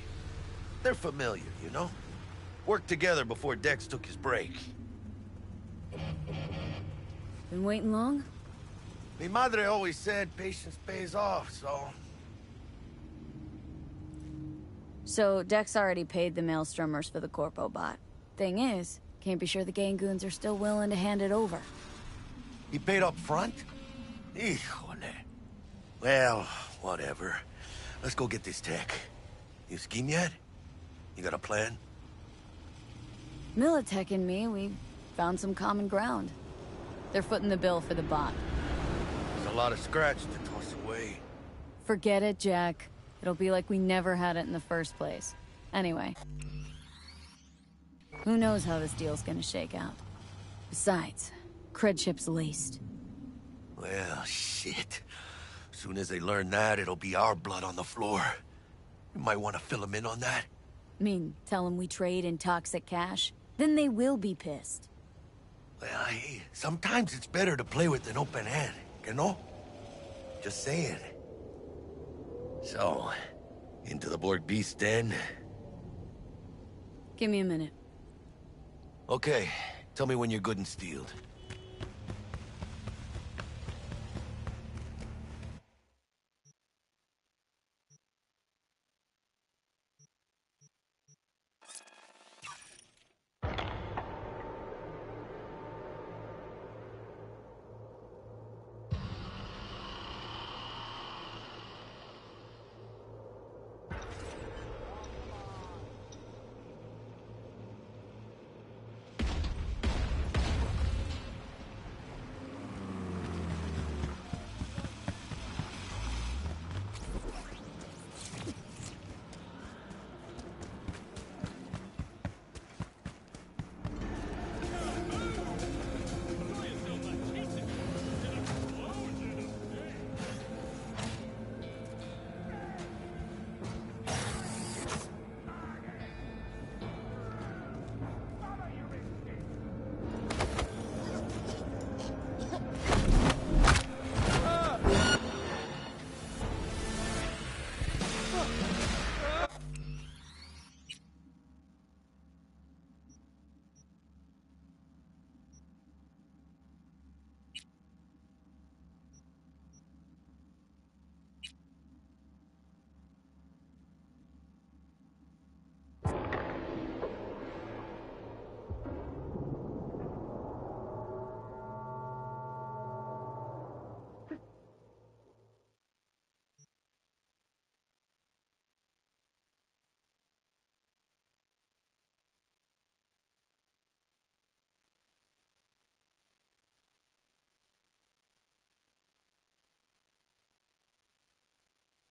They're familiar, you know? Worked together before Dex took his break. Been waiting long? Mi madre always said patience pays off, so... So Dex already paid the Maelstromers for the corpo bot. Thing is, can't be sure the gang goons are still willing to hand it over. He paid up front? Híjole. Well, whatever. Let's go get this tech. You scheme yet? You got a plan? Militech and me, we found some common ground. They're footing the bill for the bot. There's a lot of scratch to toss away. Forget it, Jack. It'll be like we never had it in the first place. Anyway. Who knows how this deal's gonna shake out? Besides, cred ship's laced. Well, shit. Soon as they learn that, it'll be our blood on the floor. You might want to fill them in on that. Mean, tell them we trade in toxic cash? Then they will be pissed. Well, hey, sometimes it's better to play with an open hand, you know? Just saying. So, into the Borg Beast den? Give me a minute. Okay, tell me when you're good and steeled.